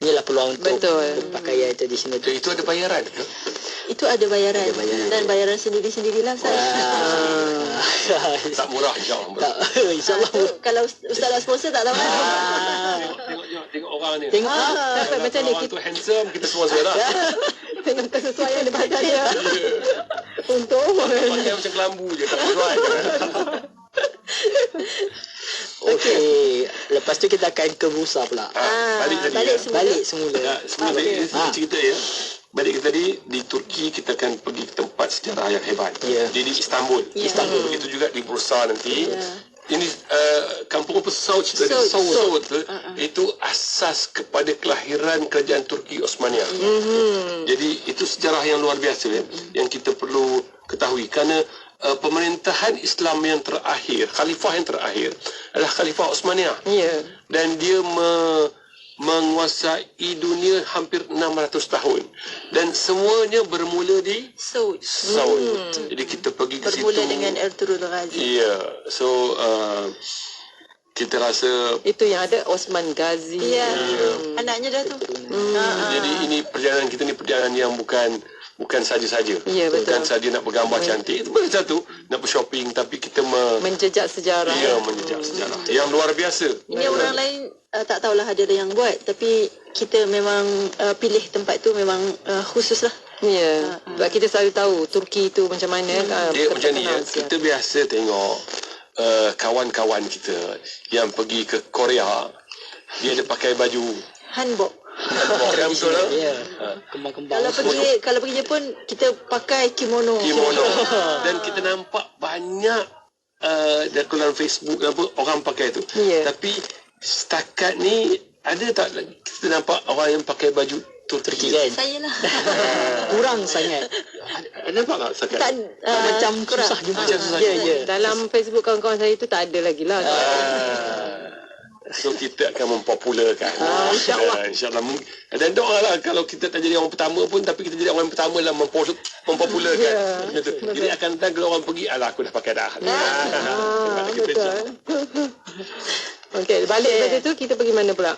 inilah peluang untuk pakaian tradisional tu. Itu ada bayaran ke? Itu ada bayaran. Dan bayaran sendiri-sendirilah Ustaz. Tak murah insyaAllah. InsyaAllah. Kalau Ustaz nak sponsor tak tahu. Tengok orang ni. Tengok Dapat macam ni orang tu handsome kita semua lah. tengok kesesuaian di badan dia. Untuk Pakai macam kelambu je tak sesuai. Okey. Lepas tu kita akan ke Bursa pula. Balik tadi balik ya. semula. Balik semula. Semula saya cerita ya. Balik ke tadi, di Turki kita akan pergi ke tempat sejarah yang hebat. Ya. Di Istanbul. Istanbul. Begitu juga di Bursa nanti. Ini kampung apa? Saud. Itu asas kepada kelahiran kerajaan Turki Osmania. Jadi itu sejarah yang luar biasa yang kita perlu ketahui kerana pemerintahan Islam yang terakhir, khalifah yang terakhir adalah Khalifah Osmania. Dan dia menguasai dunia hampir 600 tahun dan semuanya bermula di Saud. Jadi kita pergi ke Bermula situ dengan Ertugrul Ghazi. ya. So kita rasa Itu yang ada Osman Ghazi. Ya. Anaknya dah tu. jadi ini perjalanan kita ni perjalanan yang bukan saja-saja. Ya, betul. Bukan saja nak bergambar cantik. Itu bukan satu nak bershopping, tapi kita Menjejak sejarah. menjejak sejarah yang luar biasa. Ini orang lain tak tahulah ada yang buat, tapi kita memang pilih tempat tu memang khusus lah. Ya. Sebab kita selalu tahu Turki tu macam mana. Dia macam ni ya. Kita biasa tengok kawan-kawan kita yang pergi ke Korea, dia ada pakai baju Hanbok. kan betul lah. Ya. Kembang-kembang. Kalau pergi Jepun kita pakai kimono. Dan kita nampak banyak dalam Facebook apa orang pakai tu. Ya. Tapi setakat ni ada tak kita nampak orang yang pakai baju Turki kan? Saya lah. Kurang sangat. Ada nampak tak setakat? Tak, Macam kurang. susah jumpa. Macam susah Ya, jumpa. ya. Dalam Facebook kawan-kawan saya tu tak ada lagi lah. So kita akan mempopularkan. InsyaAllah. InsyaAllah. Dan doa lah kalau kita tak jadi orang pertama pun, tapi kita jadi orang pertama lah mempopularkan. Jadi akan datang kalau orang pergi, alah aku dah pakai dah. Betul. Okey, balik daripada tu kita pergi mana pula?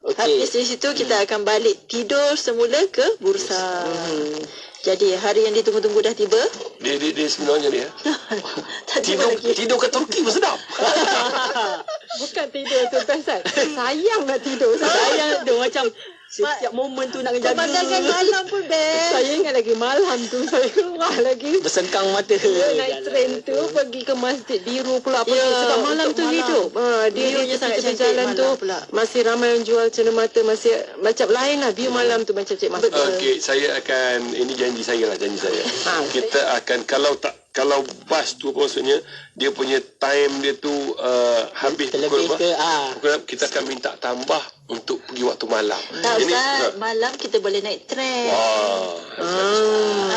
Habis dari situ kita akan balik tidur semula ke Bursa. Jadi hari yang ditunggu-tunggu dah tiba. Dia sebenarnya dia. Tak tiba lagi. Tidur ke Turki pun sedap. Bukan tidur tu Faisal. Sayang nak tidur. Sayang dia macam setiap momen tu nak jaga. Pemandangan malam pun best. Saya ingat lagi malam tu saya keluar lagi. Bersengkang mata. Naik train tu pergi ke Masjid Biru pula pergi sebab malam untuk tu malam. hidup. Dia View-nya sangat sangat cantik jalan tu malam pula. masih ramai yang jual cenderamata, masih macam lain lah view malam tu macam Cik Mas. Okey, saya akan, ini janji saya. Kita akan kalau bas tu maksudnya dia punya time dia tu habis Terlebih pukul ke berapa, kita akan minta tambah untuk pergi waktu malam. Tak Ustaz, malam kita boleh naik tram.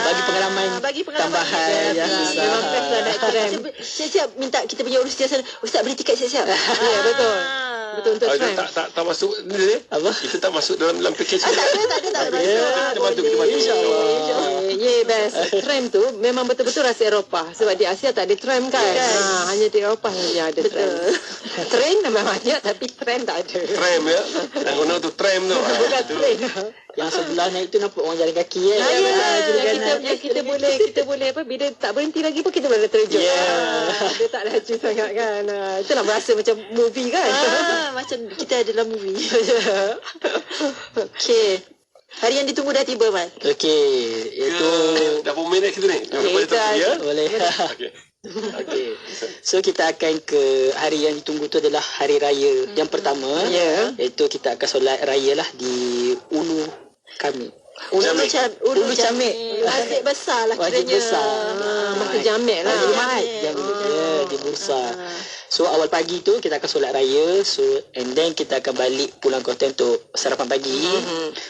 bagi pengalaman Bagi pengalaman tambahan kita. yang susah. Memang best lah naik tram. Siap-siap minta kita punya urus dia sana. Ustaz beli tiket siap-siap. Ya, betul. Betul untuk tram. Tak masuk ni. Apa? Kita tak masuk dalam package ni. Tak ada. Kita bantu. InsyaAllah. Best. Tram tu memang betul-betul rasa Eropah. Sebab di Asia tak ada tram kan. Hanya di Eropah yang ada tram. Train memang ada tapi tram tak ada. Tram ya. Yang guna tu tram tu. Bukan train. Yang sebelah naik tu nampak orang jalan kaki kan. Kita boleh apa bila tak berhenti lagi pun kita boleh terjun. Dia tak laju sangat kan. Itulah berasa macam movie kan. Macam kita ada dalam movie. Okey. Hari yang ditunggu dah tiba, Man. Okey, itu Dah berapa minit kita ni? boleh. Okey. Okey. So kita akan ke hari yang ditunggu tu adalah hari raya yang pertama. Iaitu kita akan solat raya lah di Ulu kami. Ulu Jamik. Masjid besar lah Wajib kiranya. besar. Maka jamek lah. Ya, di Bursa. So awal pagi tu kita akan solat raya. So and then kita akan balik pulang kota untuk sarapan pagi.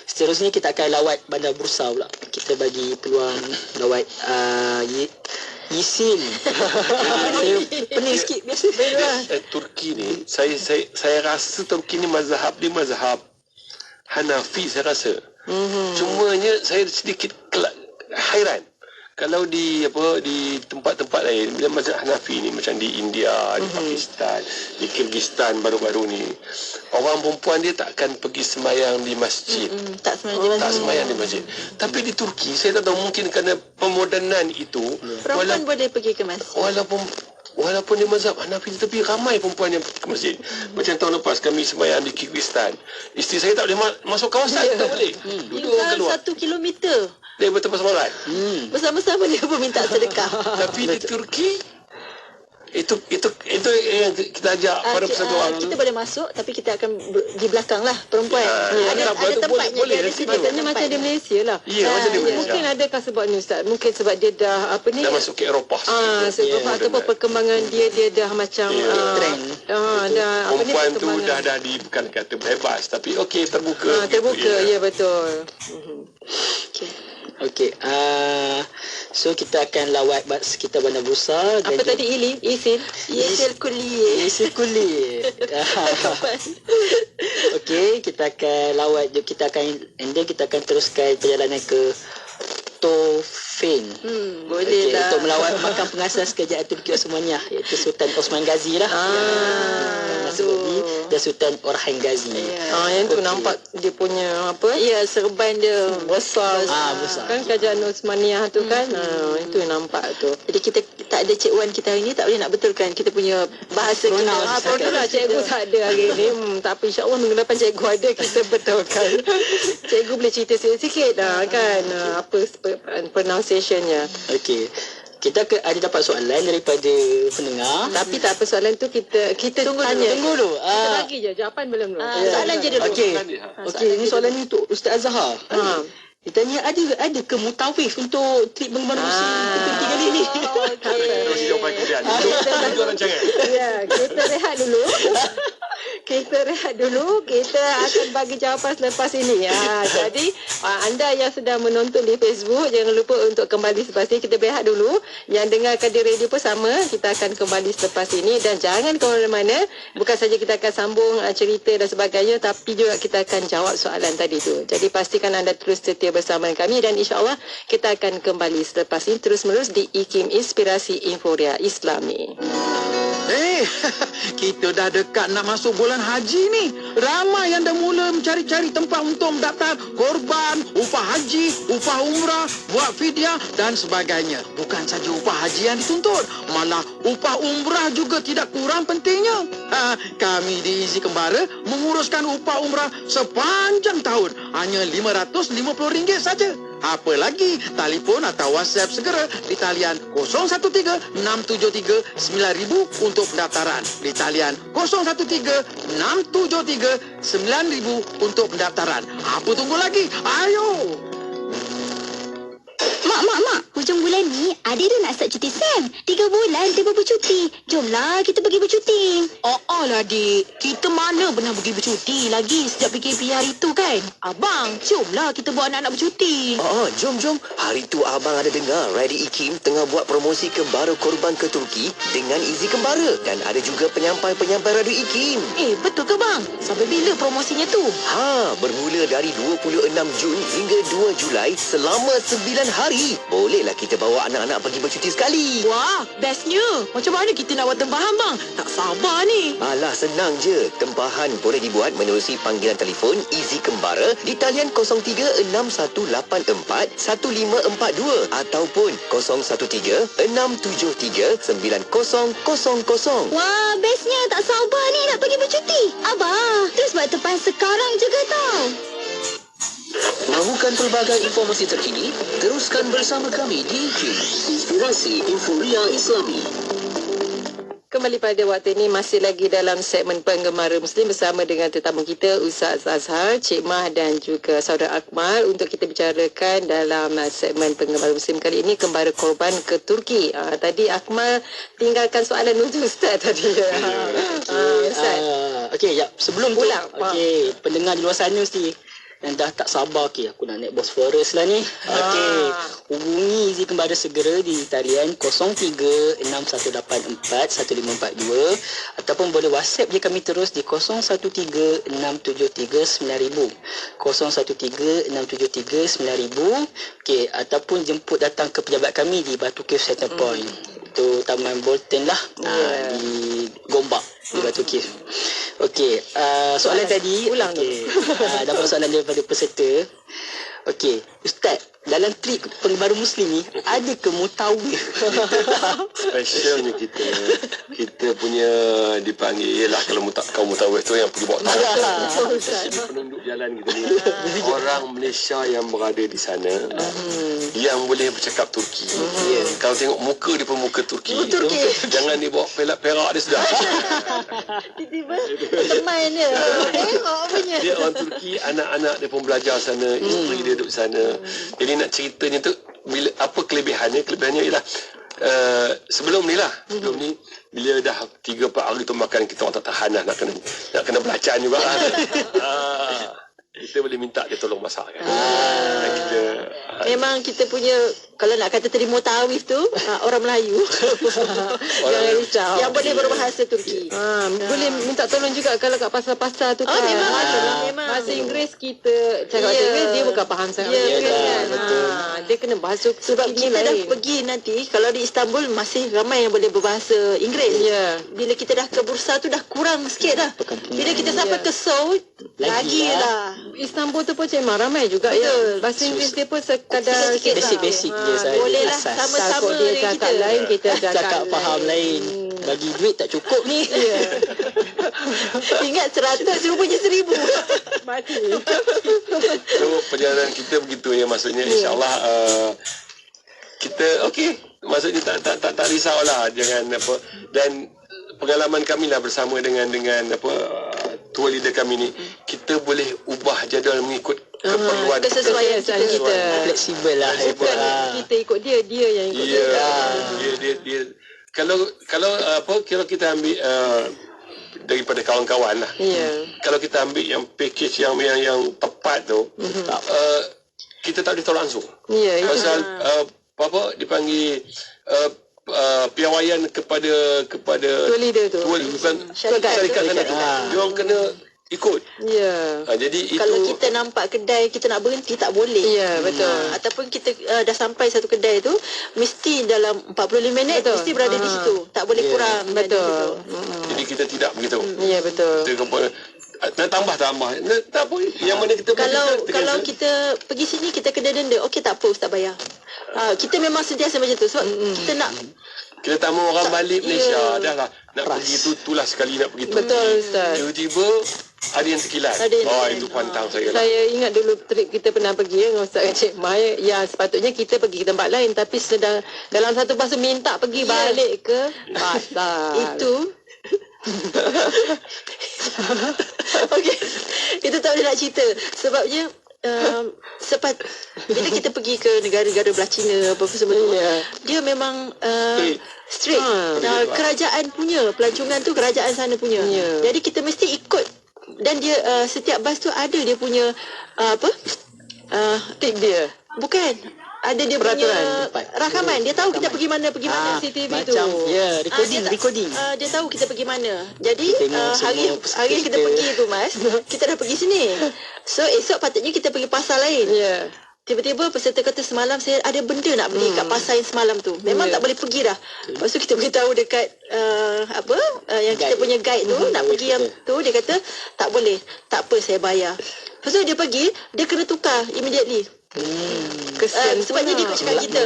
Seterusnya kita akan lawat bandar Bursa pula. Kita bagi peluang lawat Yisin. Saya pening sikit biasa. Turki ni saya rasa Turki ni mazhab Hanafi saya rasa. Cumanya saya sedikit hairan kalau di tempat-tempat lain bila mazhab Hanafi ni macam di India, di Pakistan, di Kyrgyzstan baru-baru ni orang perempuan dia takkan pergi sembahyang di masjid. Tak sembahyang di masjid. Tapi di Turki saya tak tahu mungkin kerana pemodenan itu perempuan boleh pergi ke masjid. Walaupun dia mazhab Hanafi tapi ramai perempuan yang ke masjid. Macam tahun lepas kami sembahyang di Kyrgyzstan. Isteri saya tak boleh masuk kawasan, tak boleh. Duduk keluar. 1 kilometer. Dia betul-betul solat. Bersama-sama dia pun minta sedekah. Tapi di Turki Itu yang kita ajak pada peserta orang kita boleh masuk tapi kita akan di belakang lah perempuan. Ada tak apa, tu tempatnya boleh dia ada situ. sedia Katanya macam di Malaysia lah. Ya, macam di Malaysia. Mungkin adakah sebab ni Ustaz? Mungkin sebab dia dah apa ni? Dah masuk ke Eropah. Sebab ataupun perkembangan dia dah macam trend. dah apa ni Perempuan tu perkembangan. dah bukan kata bebas tapi okey terbuka. Terbuka, ya betul. Okey. So kita akan lawat kita bandar Bursa. Apa tadi Isil? Yesil kuliah. Yesil kuliah. Okey, kita akan lawat. Kita akan teruskan perjalanan ke Tofin. Boleh lah. Untuk melawat makam pengasas kerajaan Turki Osmaniyah iaitu Sultan Osman Ghazi lah. Dan Sultan Orhan Ghazi. Yang tu nampak dia punya apa? Ya, serban dia Besar. Besar. Kan kerajaan Osmaniyah tu kan. Itu yang nampak tu. Jadi kita tak ada Cik Wan kita hari ni, tak boleh nak betulkan kita punya bahasa kita. Itulah cikgu tak ada hari ni. Tak apa, insyaAllah minggu depan cikgu ada, kita betulkan. Cikgu boleh cerita sikit-sikit kan. Apa pronunciation-nya. Okey. Kita ada dapat soalan daripada pendengar. Tapi tak apa, soalan tu kita tanya. Tunggu dulu. Kita bagi je, jawapan belum dulu. Soalan je dulu. Okey, ini soalan ni untuk Ustaz Azhar. Dia tanya ada ke mutawif untuk trip penggemar musim ke-3 kali ni? Terus jawapan kemudian. Itu rancangan. Ya, kita rehat dulu. Kita akan bagi jawapan selepas ini. Jadi anda yang sedang menonton di Facebook, jangan lupa untuk kembali selepas ini. Kita berehat dulu. Yang dengarkan di radio pun sama, kita akan kembali selepas ini. Dan jangan ke mana-mana. Bukan saja kita akan sambung cerita dan sebagainya, tapi juga kita akan jawab soalan tadi tu. Jadi pastikan anda terus setia bersama kami dan insyaAllah kita akan kembali selepas ini terus-menerus di IKIM Inspirasi Inforia Islami. Kita dah dekat nak masuk bulan haji ni. Ramai yang dah mula mencari-cari tempat untuk mendaftar korban, upah haji, upah umrah, buat fidyah dan sebagainya. Bukan saja upah haji yang dituntut, malah upah umrah juga tidak kurang pentingnya. Kami di Izi Kembara menguruskan upah umrah sepanjang tahun hanya RM550 saja. Apa lagi? Telefon atau WhatsApp segera di talian 013-673-9000 untuk pendaftaran. Di talian 013-673-9000 untuk pendaftaran. Apa tunggu lagi? Ayo! Mak. Hujung bulan ni, adik dah nak start cuti Sam. 3 bulan dia bercuti. Jomlah kita pergi bercuti. Lah dik, kita mana pernah pergi bercuti lagi sejak PKP hari tu kan? Abang, jomlah kita buat anak-anak bercuti. Jom. Hari tu abang ada dengar Radio IKIM tengah buat promosi kembara korban ke Turki dengan Izi Kembara. Dan ada juga penyampai-penyampai Radio IKIM. Betul ke bang? Sampai bila promosinya tu? Bermula dari 26 Jun hingga 2 Julai selama 9 hari. Bolehlah kita bawa anak-anak pergi bercuti sekali. Wah, bestnya. Macam mana kita nak buat tempahan bang? Tak sabar ni. Alah, senang je. Tempahan boleh dibuat menerusi panggilan telefon Izi Kembara di talian 0361841542 ataupun 013-673-9000. Wah, bestnya. Tak sabar ni nak pergi bercuti. Abah, terus buat tempahan sekarang juga tau. Mahukan pelbagai informasi terkini? Teruskan bersama kami di IKIM Inspirasi Inforia Islami. Kembali pada waktu ini masih lagi dalam segmen Penggembara Muslim bersama dengan tetamu kita Ustaz Azhar, Cik Mah dan juga Saudara Akmal untuk kita bicarakan dalam segmen Penggembara Muslim kali ini kembara korban ke Turki. Tadi Akmal tinggalkan soalan untuk Ustaz tadi. Ustaz. Okey, sebelum tu Okey, pendengar di luar sana mesti yang dah tak sabar, aku nak naik Bosphorus lah ni. Hubungi Izi Kembara segera di talian 03-6184-1542 ataupun boleh WhatsApp je kami terus di 013-673-9000 013-673-9000. ataupun jemput datang ke pejabat kami di Batu Cave Center Point. Itu Taman Bolton lah, di Gombak di Batu Cave. Soalan tadi ulang dapat soalan daripada peserta. Okey, Ustaz, dalam trip penggemar Muslim ni, ada ke mutawif? Specialnya kita punya dipanggil lah kalau kaum mutawif tu yang pergi bawa tawaf. Jadi penunduk jalan kita ni orang Malaysia yang berada di sana yang boleh bercakap Turki. Kalau tengok muka dia pun muka Turki. Jangan dia bawa perak dia sudah. Tiba-tiba teman dia. Tengok punya. Dia orang Turki, anak-anak dia pun belajar sana, isteri dia duduk sana. Jadi nak ceritanya tu bila apa kelebihannya ialah sebelum ni bila dah 3-4 hari tu makan kita orang tak tahan lah nak kena belacan juga lah. Kita boleh minta dia tolong masak kan. Memang kita punya, kalau nak kata terima tawif tu orang Melayu Jangan risau. yang boleh berbahasa Turki. Boleh minta tolong juga kalau kat pasar-pasar tu kan. Memang. Bahasa Inggeris kita cakap bahasa Inggeris, dia bukan faham sangat. Dia kena bahasa Sebab Turki kita dah lain. pergi nanti, kalau di Istanbul masih ramai yang boleh berbahasa Inggeris. Bila kita dah ke Bursa tu dah kurang sikit dah. Bila kita sampai ke Seoul, lagi lah. Istanbul tu pun memang ramai juga ya. Bahasa Inggeris dia pun sekadar Basic dia saja. Boleh lah asas. sama-sama takut dia dengan cakap kita. lain, kita Cakap faham lain. Bagi duit tak cukup ni. Ingat 100 rupanya 1000. Mati. So perjalanan kita begitu ya, maksudnya insyaAllah kita okey, maksudnya tak risaulah, jangan apa. Dan pengalaman kami lah bersama dengan apa tour leader kami ni, kita boleh ubah jadual mengikut keperluan kesesuaian kita. Fleksibel lah. Kita ikut dia yang ikut dia. Kalau apa, kalau kita ambil daripada kawan-kawan lah. Kalau kita ambil yang package yang tepat tu, kita tak boleh tahu langsung. Pasal apa dipanggil piawaian kepada tour leader tu. bukan Syarikat sana. Dia orang kena ikut. Jadi itu Kalau kita nampak kedai kita nak berhenti tak boleh. Betul. Ataupun kita dah sampai satu kedai tu, mesti dalam 45 minit mesti berada di situ. Tak boleh kurang. Betul. jadi kita tidak begitu. Ya, betul. Kita nak tambah. Tak apa. Yang mana kita Kalau kita pergi sini kita kena denda, okey tak apa Ustaz bayar. Kita memang sentiasa macam tu sebab kita nak kita tamu orang balik Malaysia dah lah nak pergi tulah sekali nak pergi tu. Betul Ustaz. Tiba-tiba ada yang terkilat. Itu pantang saya lah. Saya ingat dulu trip kita pernah pergi dengan Ustaz dan Cik Mai, yang sepatutnya kita pergi ke tempat lain, tapi sedang dalam satu masa minta pergi balik ke pasar. itu okey, itu tak boleh nak cerita sebabnya bila kita pergi ke negara-negara belah Cina apa semua tu, dia memang strict. Kerajaan punya pelancongan tu kerajaan sana punya. Jadi kita mesti ikut, dan dia setiap bas tu ada dia punya Tip dia. bukan ada dia Peraturan. punya rakaman. Dia tahu kita pergi mana CCTV tu. Macam recording. Dia tahu kita pergi mana. Jadi Tengok hari yang kita pergi tu Mas, kita dah pergi sini. So esok patutnya kita pergi pasar lain. Tiba-tiba peserta kata semalam saya ada benda nak beli kat pasar yang semalam tu. Memang tak boleh pergi dah. Lepas tu kita beritahu dekat yang kita punya guide tu nak pergi yang tu, dia kata tak boleh. Tak apa, saya bayar. Lepas tu dia pergi, dia kena tukar immediately. Kesian sebabnya dia ikut cakap kita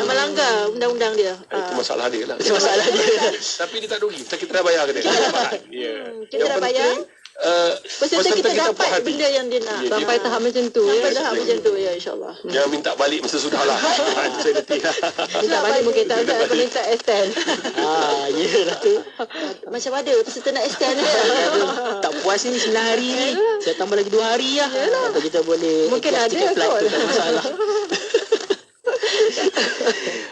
melanggar undang-undang dia. Itu masalah dia lah. Masalah dia. Tapi dia tak rugi. Kita dah bayar ke dia? Kita dah bayar. Peserta kita dapat benda yang dia nak. Sampai tahap macam tu. Sampai tahap macam tu, ya, insyaAllah. Jangan minta balik masa sudah lah. Itu saya letih lah. Minta balik mungkin tak ada, atau minta extend. Yelah tu. Macam ada peserta nak extend. Tak puas ni 9 hari ni. Saya tambah lagi 2 hari lah. Atau kita boleh Mungkin adjust ada tiket flight kot. tu, tak masalah.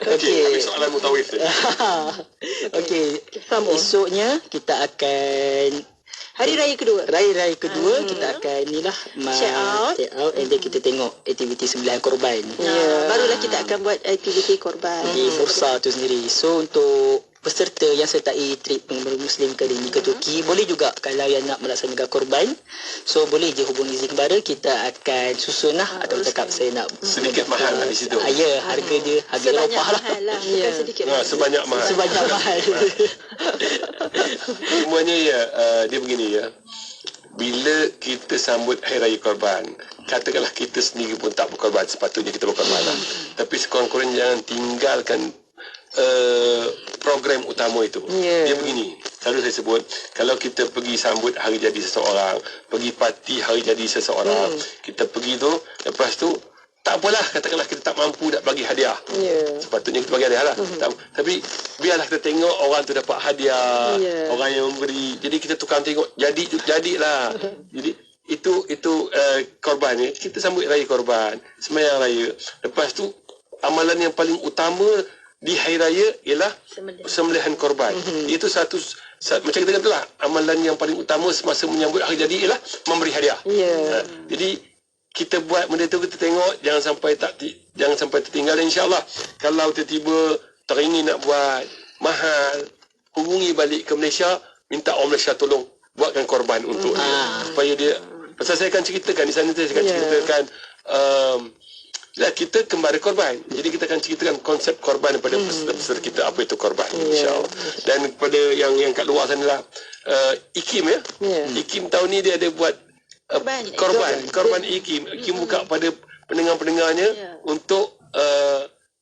Okey, habis soalan mutawif tadi. Okey, esoknya kita akan Hari Raya kedua. Raya kedua kita akan Check out. and then kita tengok aktiviti sembilan korban Barulah kita akan buat aktiviti korban di Bursa tu sendiri. So untuk peserta yang sertai trip penggemar Muslim kali ini ke Turki, boleh juga kalau yang nak melaksanakan korban, so boleh je hubungi Izzy Kembara, kita akan susun lah atau cakap saya nak Sedikit mahal lah di situ. Ya, harga dia harga sebanyak ropah lah. mahal lah. Bukan sedikit Sebanyak mahal. Sebanyak mahal. Semuanya dia begini ya. Bila kita sambut Hari Raya Korban, katakanlah kita sendiri pun tak berkorban, sepatutnya kita berkorban lah. Tapi sekurang-kurangnya jangan tinggalkan program utama itu. Dia begini, selalu saya sebut, kalau kita pergi sambut hari jadi seseorang, pergi parti hari jadi seseorang, kita pergi tu, lepas tu tak apalah, katakanlah kita tak mampu nak bagi hadiah. Sepatutnya kita bagi hadiah lah. Tapi biarlah kita tengok orang tu dapat hadiah, orang yang memberi. Jadi kita tukang tengok, jadilah. Jadi itu korban ni. Kita sambut raya korban, sembahyang raya. Lepas tu amalan yang paling utama di hari raya ialah sembelihan korban. Itu satu macam kita katalah, amalan yang paling utama semasa menyambut hari jadi ialah memberi hadiah. Jadi kita buat benda tu, kita tengok jangan sampai tertinggal. InsyaAllah kalau tiba-tiba teringin nak buat mahal, hubungi balik ke Malaysia, minta orang Malaysia tolong buatkan korban untuk dia, supaya dia, pasal saya akan ceritakan di sana, saya akan ceritakan kita kembali korban. Jadi kita akan ceritakan konsep korban kepada peserta kita, apa itu korban, insyaAllah. Dan kepada yang kat luar sana lah, IKIM IKIM tahun ni dia ada buat korban IKIM. IKIM buka pada pendengar-pendengarnya untuk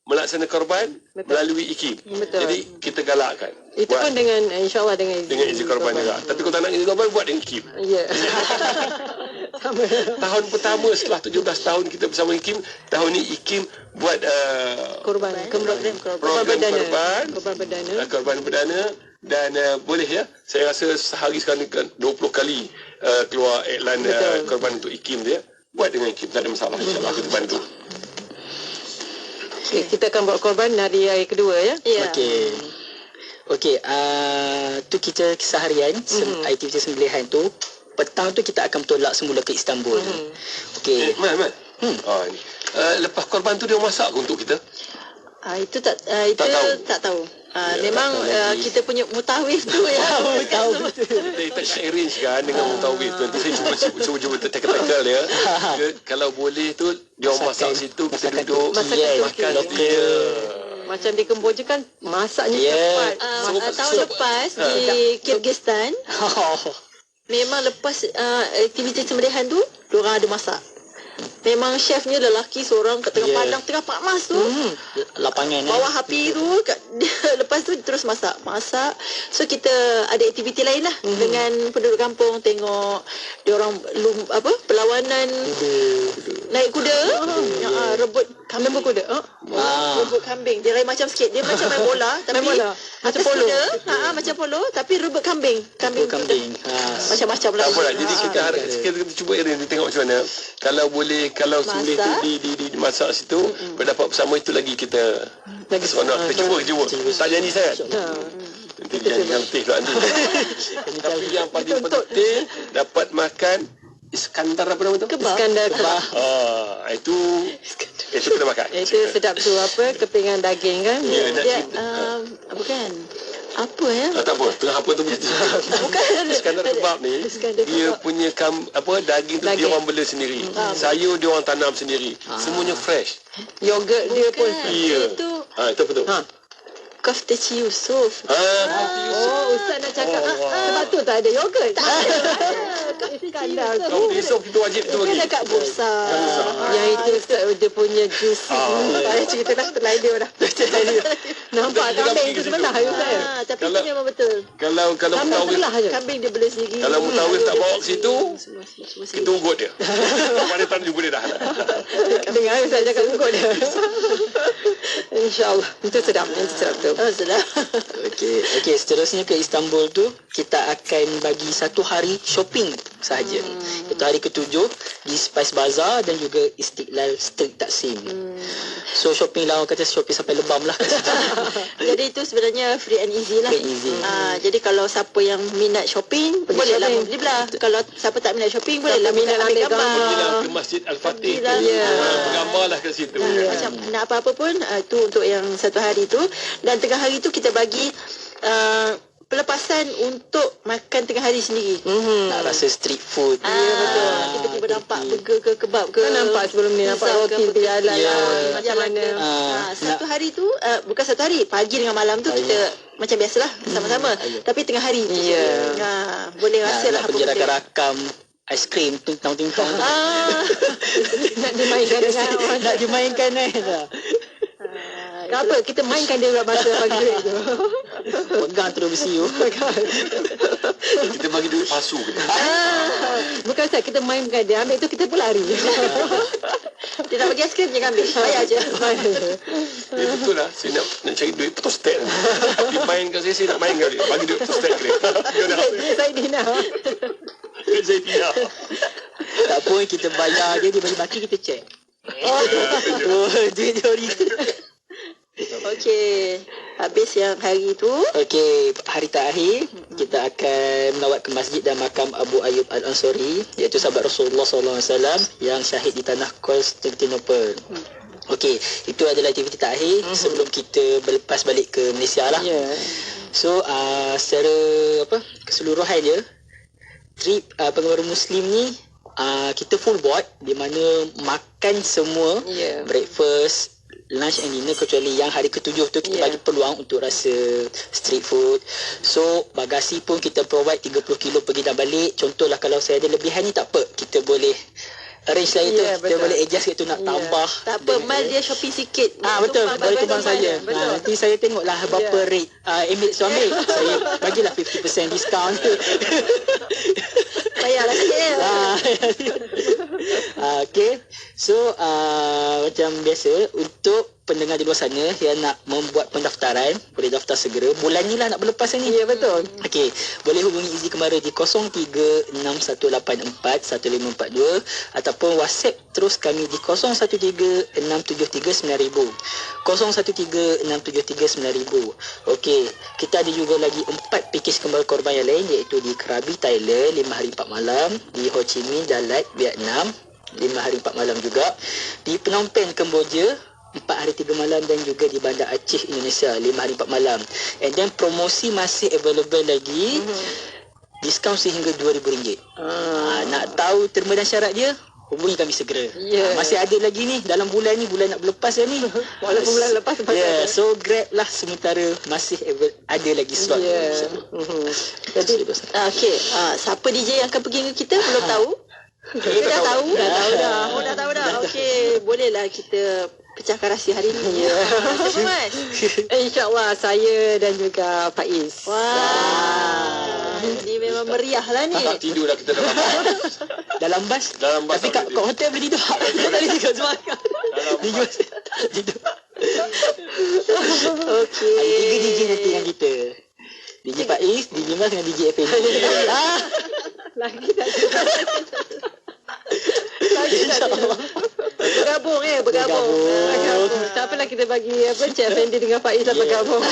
melaksanakan korban melalui IKIM. Jadi kita galakkan. Itu pun dengan insyaAllah dengan izin korban juga. Tapi kalau tak nak izin korban, buat dengan IKIM. Tahun pertama setelah 17 tahun kita bersama IKIM, tahun ni IKIM buat korban berdana. Dan boleh ya, saya rasa sehari sekarang 20 kali keluar iklan korban untuk IKIM dia. Buat dengan IKIM, tak ada masalah. InsyaAllah kita bantu. Kita akan buat korban hari kedua ya. Okey, tu kita seharian aktiviti sembelihan tu. Petang tu kita akan bertolak semula ke Istanbul. Okey. Mat. Lepas korban tu dia masak ke untuk kita? Itu tak tahu. Memang kita punya mutawif tu Kita arrange kan dengan mutawif tu. Nanti saya cuba teknikal dia. Kalau boleh tu dia masak situ, kita duduk makan dia. Macam di Kemboja kan masaknya cepat. Tahun lepas di Kyrgyzstan, memang lepas aktiviti sembelihan tu, diorang ada masak. Memang chefnya lelaki seorang kat tengah padang, tengah panas tu, lapangan bawah api tu, lepas tu terus masak. So kita ada aktiviti lain lah dengan penduduk kampung, tengok diorang perlawanan naik kuda, rebut kambing berkuda. Rebut kambing. Dia lain macam sikit. Dia macam main bola tapi macam polo. Macam polo tapi rebut kambing. Kambing. Macam-macam lah. Tak apalah. Jadi kita cuba tengok macam mana. Kalau boleh, kalau sembelih tu dimasak situ, berdapat bersama itu lagi kita seronok. Kita cuba. Tak janji sangat. Nanti jangan letih pula nanti. Tapi yang paling penting dapat makan Iskandar apa nama tu? Iskandar kebab. Itu kita makan. Itu sedap tu kepingan daging kan? Bukan. Apa ya? Tak apa. Tengah apa tu? Bukan. Iskandar kebab ni, dia punya daging tu dia orang bela sendiri. Sayur dia orang tanam sendiri. Semuanya fresh. Yogurt dia pun. Itu apa tu? Kaftachi Yusof. Ustaz nak cakap sebab tu tak ada yogurt. Tak ada. Iskandar Yusof itu wajib tu bagi. Dekat bursa. Yang itu dia punya juicy. Saya cerita dah terlain dia dah. Nampak kambing tu sebelah Ustaz. Tapi itu memang betul. Kalau mutawif, kambing dia bela sendiri. kalau mutawif tak bawa ke situ, kita ugut dia. Mana tak jumpa dia dah. Dengar Ustaz cakap ugut dia. InsyaAllah. Itu sedap tu. Sedap. Okey, seterusnya ke Istanbul tu kita akan bagi 1 hari shopping sahaja. Itu hari ke-7 di Spice Bazaar dan juga Istiqlal Street Taksim. So shopping lah, orang kata shopping sampai lebam lah. Jadi itu sebenarnya free and easy lah. Jadi kalau siapa yang minat shopping, bolehlah membeli belah. Kalau siapa tak minat shopping, bolehlah minat ambil gambar. Pergilah ke Masjid Al-Fatih tu. Bergambarlah kat situ. Macam nak apa-apa pun, itu untuk yang 1 hari tu. Dan tengah hari tu kita bagi pelepasan untuk makan tengah hari sendiri. Nak rasa street food. Betul. Tiba-tiba nampak burger ke kebab ke. Kan nampak sebelum ni nampak roti berjalan macam mana. 1 hari tu bukan 1 hari, pagi dengan malam tu kita macam biasalah sama-sama. Tapi tengah hari tu boleh rasa lah apa pergi rakam aiskrim tintang-tintang. Nak dimainkan dengan orang. Nak dimainkan dah. Tak apa, kita mainkan dia masa pagi duit tu. Pegang terus besi tu. Kita bagi duit palsu ke? Bukan Ustaz, kita mainkan dia. Ambil tu kita pun lari. Dia nak bagi aiskrim, jangan ambil. Bayar je. Ya betul lah. Saya nak cari duit betul stek. Dimainkan saya nak mainkan dia. Bagi duit betul stek dia. Saya Dina. Saya tidak. Tak pun kita bayar dia bagi baki kita cek. Duit dia original. Okey. Habis yang hari tu. Okey, hari terakhir kita akan melawat ke masjid dan makam Abu Ayyub Al-Ansari, iaitu sahabat Rasulullah SAW yang syahid di tanah Konstantinopel. Okey, itu adalah aktiviti terakhir sebelum kita berlepas balik ke Malaysia lah. So, secara keseluruhan je, trip penggemar Muslim ni kita full board, di mana makan semua, breakfast, lunch and dinner, kecuali yang hari ke-7 tu kita bagi peluang untuk rasa street food. So bagasi pun kita provide 30 kilo pergi dan balik. Contohlah kalau saya ada lebihan ni, tak apa, kita boleh arrange lain tu. Kita boleh adjust kat tu nak tambah. Tak apa, Mal dia shopping sikit. Betul, boleh tumbang saya. Nanti saya tengoklah berapa rate ambil ambil. Saya bagilah 50% discount. Bayarlah sikit. Okay. So macam biasa, untuk pendengar di luar sana yang nak membuat pendaftaran, boleh daftar segera. Bulan ni lah nak berlepas ni. Ya, betul. Okey, boleh hubungi Izzy Kemara di 0361841542 ataupun WhatsApp terus kami di 0136739000. 0136739000. Okey, kita ada juga lagi 4 pakej kembali korban yang lain, iaitu di Krabi, Thailand 5 hari 4 malam, di Ho Chi Minh, Dalat, Vietnam 5 hari 4 malam juga, di Phnom Penh, Kemboja 4 hari 3 malam, dan juga di Bandar Aceh, Indonesia 5 hari 4 malam. And then promosi masih available lagi, diskaun sehingga RM2,000. Nak tahu terma dan syarat dia, hubungi kami segera. Masih ada lagi ni dalam bulan ni, bulan nak berlepas dah ni. Walaupun bulan lepas so grab lah sementara masih ada lagi slot. Jadi okey, siapa DJ yang akan pergi dengan kita belum tahu. Kita dah tahu. Dah tahu dah. Okey, bolehlah kita pecahkan rahsia hari ni. Siapa Mas? InsyaAllah saya dan juga Faiz. Wah. Ni memang meriah lah ni. Tak tidur dah kita dalam bas. Dalam bas? Dalam bas. Tapi kat hotel boleh tidur. Tak boleh tidur semangat. Tidur. Okey. Ada 3 DJ nanti dengan kita. DJ Faiz, DJ Mas dengan DJ Effendi. Lagi tak bergabung. Tak apalah, kita bagi Cik Effendi dengan Faiz lah bergabung.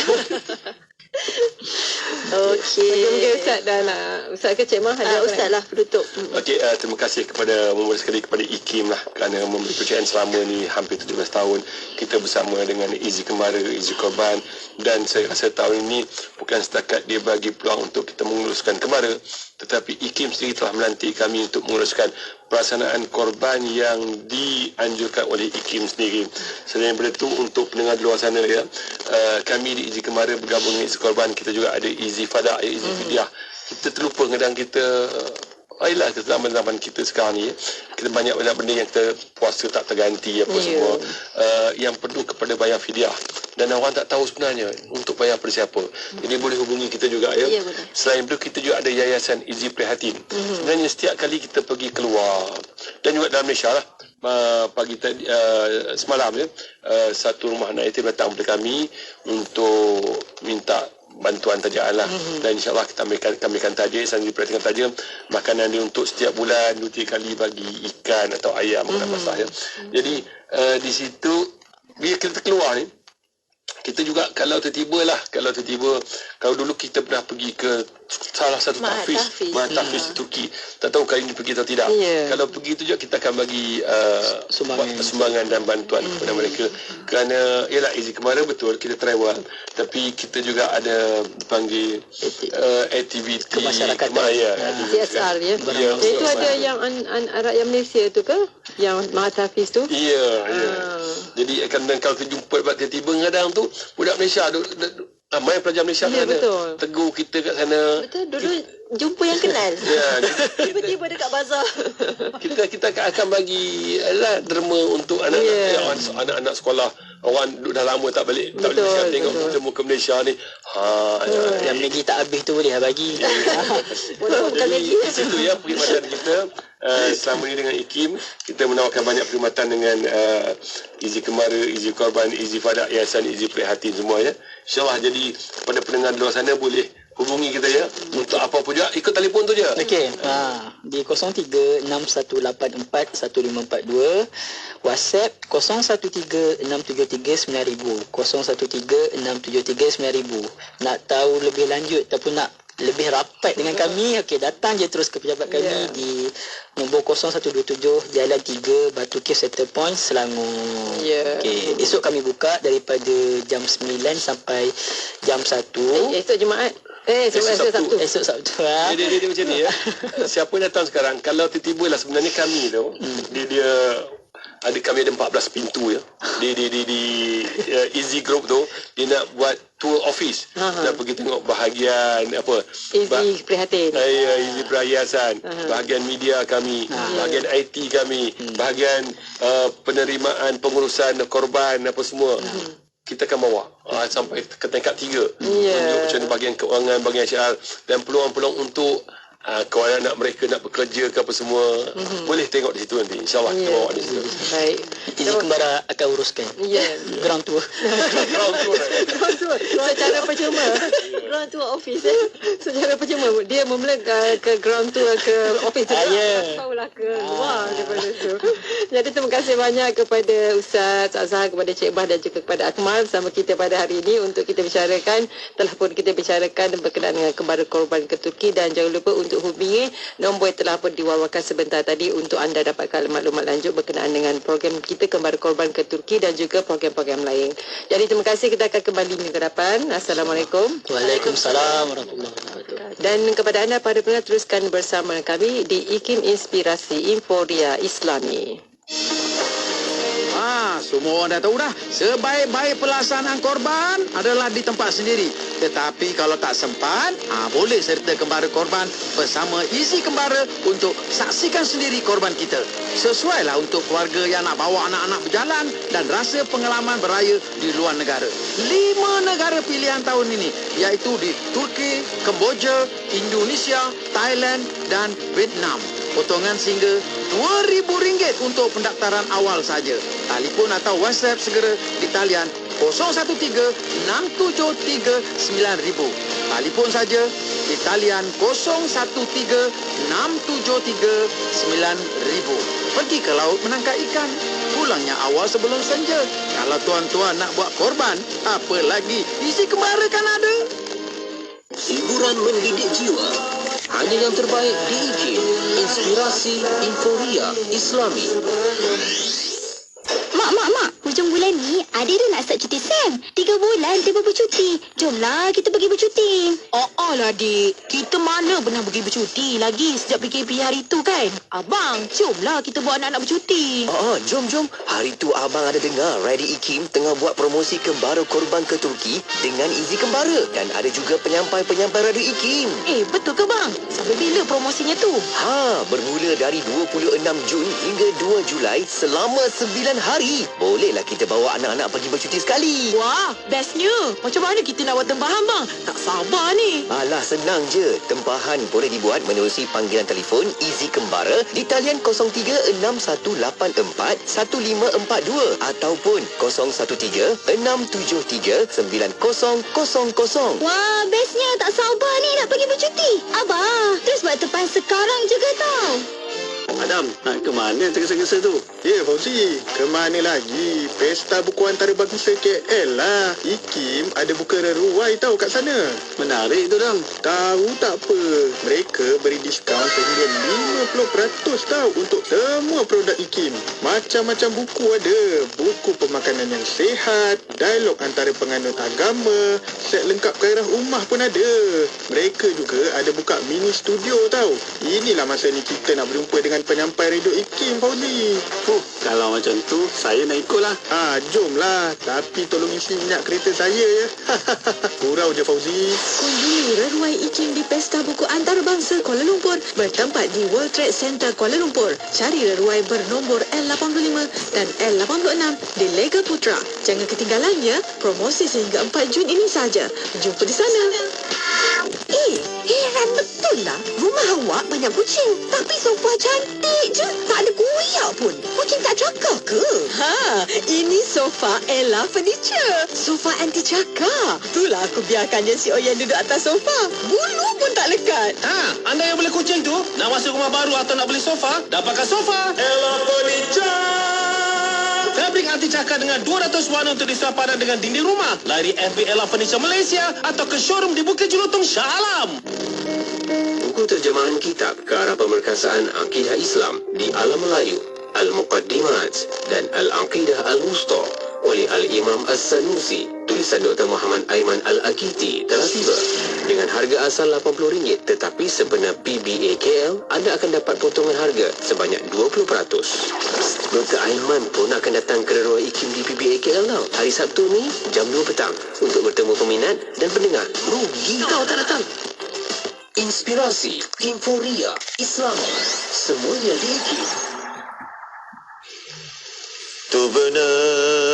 Okey. Mungkin Ustaz dah nak, Ustaz ke Cik Mah ada Ustaz lah penutup. Okey, terima kasih kepada memula sekali kepada IKIM lah kerana memberi pekerjaan selama ni hampir 17 tahun. Kita bersama dengan Izzy Kemara, Izzy Korban, dan saya rasa tahun ini bukan setakat dia bagi peluang untuk kita menguruskan Kemara, tetapi IKIM sendiri telah melantik kami untuk menguruskan pelaksanaan korban yang dianjurkan oleh IKIM sendiri. Selain daripada itu, untuk pendengar di luar sana ya, kami di Izzy Kemara bergabung dengan Izzy Korban, kita juga ada Izzy Fadah, Izzy Fidyah. Kita terlupa kadang kita ayolah zaman-zaman kita sekarang ni, kita banyak benda yang kita puasa tak terganti apa semua, yang perlu kepada bayar fidyah, dan orang tak tahu sebenarnya untuk bayar pada siapa. Jadi boleh hubungi kita juga ya. Selain itu, kita juga ada Yayasan Izzy Prihatin. Sebenarnya setiap kali kita pergi keluar, dan juga dalam Malaysia lah, pagi tadi semalam ya, satu rumah anak yatim datang kepada kami untuk minta bantuan tajaan lah, dan insyaAllah kami akan tajik sambil perhatikan tajam makanan dia untuk setiap bulan 2-3 kali bagi ikan atau ayam makanan basah ya. Jadi di situ bila kita keluar ni, kita juga kalau tertiba, kalau dulu kita pernah pergi ke salah satu tahfiz di Turki, tak tahu kali ini pergi atau tidak. Kalau pergi tu juga kita akan bagi sumbangan dan bantuan kepada mereka, kerana ialah Izzy Kemara betul kita travel, tapi kita juga ada dipanggil aktiviti kemasyarakatan, CSR ya. Itu ada yang rakyat Malaysia tu ke, yang Mahathafiz tu? Ya. Jadi kalau kita jumpa tiba-tiba kadang tu budak Malaysia Ramai pelajar Malaysia Ya, sana betul. tegur kita kat sana. Betul, dulu jumpa yang kenal. Ya, Tiba-tiba dekat bazar. kita akan bagi derma untuk anak-anak sekolah. Orang duduk dah lama tak balik Malaysia, tengok kita muka Malaysia ni. Yang Maggi tak habis tu boleh bagi. Bukan Jadi lagi. di situ ya perkhidmatan kita selama ni dengan IKIM. Kita menawarkan banyak perkhidmatan dengan Izi Kembara, Izi Korban, Izi Fadak, Yayasan Izi Prihatin semua ya. InsyaAllah, jadi kepada pendengar di luar sana boleh hubungi kita ya. Untuk apa pun juga, ikut telefon tu je. Okey, di 0361841542, WhatsApp 0136739000, 0136739000. Nak tahu lebih lanjut ataupun nak lebih rapat dengan kami, okey, datang je terus ke pejabat kami di nombor 0127 Jalan 3 Batu Cave Center Point, Selangor. Okey, esok kami buka daripada jam 9 sampai jam 1. Esok Jumaat. Sabtu. Esok Sabtu. Dia macam ni ya. Siapa datang sekarang, kalau tiba-tiba lah sebenarnya kami tu, dia kami ada 14 pintu ya. Di Easy Group tu, dia nak buat tour office. Nak pergi tengok bahagian apa? Easy Prihatin. Ya, Easy Perhiasan, bahagian media kami, bahagian IT kami, bahagian penerimaan pengurusan korban apa semua. Kita akan bawa sampai ke tingkat 3. Tunjuk macam mana bahagian keuangan, bahagian HR dan peluang-peluang untuk kalau anak mereka nak bekerja ke apa semua, boleh tengok di situ nanti. InsyaAllah kita bawa di situ. Baik. Izi Kembara akan uruskan. Ground tour. Ground tour. Secara percuma. Ground tour office. Secara percuma. Dia memula ke ground tour ke office. Tahulah ke luar daripada tu. Jadi terima kasih banyak kepada Ustaz Azhar, kepada Cik Bah dan juga kepada Akmal bersama kita pada hari ini untuk kita bicarakan. Telah pun kita bicarakan berkenaan dengan kembara korban ke Turki, dan jangan lupa untuk hubungi nombor yang telah pun diwawakan sebentar tadi untuk anda dapatkan maklumat lanjut berkenaan dengan program kita kembara korban ke Turki dan juga program-program lain. Jadi terima kasih, kita akan kembali minggu depan. Assalamualaikum. Waalaikumsalam warahmatullahi wabarakatuh. Dan kepada anda para pendengar, teruskan bersama kami di IKIM Inspirasi Inforia Islami. Semua orang dah tahu dah, sebaik-baik pelaksanaan korban adalah di tempat sendiri. Tetapi kalau tak sempat, boleh serta kembara korban bersama Izi Kembara untuk saksikan sendiri korban kita. Sesuailah untuk keluarga yang nak bawa anak-anak berjalan dan rasa pengalaman beraya di luar negara. 5 negara pilihan tahun ini, iaitu di Turki, Kemboja, Indonesia, Thailand dan Vietnam. Potongan sehingga RM2,000 untuk pendaftaran awal saja. Telefon atau WhatsApp segera di talian 013-673-9000. Telefon saja di talian 013-673-9000. Pergi ke laut menangkap ikan. Pulangnya awal sebelum senja. Kalau tuan-tuan nak buat korban, apa lagi? Isi Kembara kan ada. Hiburan mendidik jiwa. Hanya yang terbaik di IKIM. Inspirasi Inforia Islami. Mak. Hujung bulan ni, adik dah nak start cuti Sam. 3 bulan dia bercuti. Jomlah kita pergi bercuti. Lah dik, kita mana pernah pergi bercuti lagi sejak PKP hari tu kan? Abang, jomlah kita buat anak-anak bercuti. Jom. Hari tu abang ada dengar Ready IKIM tengah buat promosi kembara korban ke Turki dengan Izi Kembara. Dan ada juga penyampai-penyampai Radio IKIM. Betul ke bang? Sampai bila promosinya tu? Bermula dari 26 Jun hingga 2 Julai selama 9 hari. Bolehlah kita bawa anak-anak pergi bercuti sekali. Wah, bestnya. Macam mana kita nak buat tempahan bang? Tak sabar ni. Alah, senang je. Tempahan boleh dibuat menerusi panggilan telefon Izi Kembara di talian 0361841542 ataupun 013-673-9000. Wah, bestnya. Tak sabar ni nak pergi bercuti. Abah, terus buat tempahan sekarang juga tau. Adam, nak ke mana tergesa-gesa tu? Fauzi, ke mana lagi? Pesta Buku Antarabangsa KL lah. IKIM ada buka reruai tau kat sana. Menarik tu, Dam. Tahu tak apa, mereka beri diskaun sehingga 50% tau untuk semua produk IKIM. Macam-macam buku ada. Buku pemakanan yang sihat, dialog antara penganut agama, set lengkap gairah rumah pun ada. Mereka juga ada buka mini studio tau. Inilah masa ni kita nak berjumpa dengan penyampai radio IKIM, Fauzi. Kalau macam tu, saya nak ikutlah. Jomlah. Tapi tolong isi minyak kereta saya ya. Gurau je, Fauzi. Kunjungi Reruai IKIM di Pesta Buku Antarabangsa Kuala Lumpur bertempat di World Trade Center Kuala Lumpur. Cari Reruai bernombor L85 dan L86 di Lega Putra. Jangan ketinggalan ya. Promosi sehingga 4 Jun ini saja. Jumpa di sana. Heran betul lah. Rumah awak banyak kucing. Tapi sofa cantik je. Tak ada koyak pun. Kucing tak cakap ke? Ini sofa Ella Furniture. Sofa anti cakar. Itulah aku biarkan je si Oyen duduk atas sofa. Bulu pun tak lekat. Anda yang beli kucing tu, nak masuk rumah baru atau nak beli sofa, dapatkan sofa Ella Furniture. Fabrik anti cakar dengan 200 warna untuk disepadan dengan dinding rumah. Lari FB Ella Furniture Malaysia atau ke showroom di Bukit Jelutong, Shah Alam. Buku terjemahan kitab ke arah pemerkasaan Akidah Islam di Alam Melayu, Al-Muqaddimat dan Al-Aqidah Al-Wusta oleh Al-Imam As-Sanusi. Tulisan Dr. Muhammad Aiman Al-Akiti telah tiba. Dengan harga asal RM80, tetapi sebenar PBA KL, anda akan dapat potongan harga sebanyak 20%. Dr. Aiman pun akan datang ke Reruai IKIM di PBA KL tau. Hari Sabtu ni, jam 2 petang untuk bertemu peminat dan pendengar. Rugi kau tak datang. Inspirasi, Inforia, Islam, semuanya di IKIM. Tu benar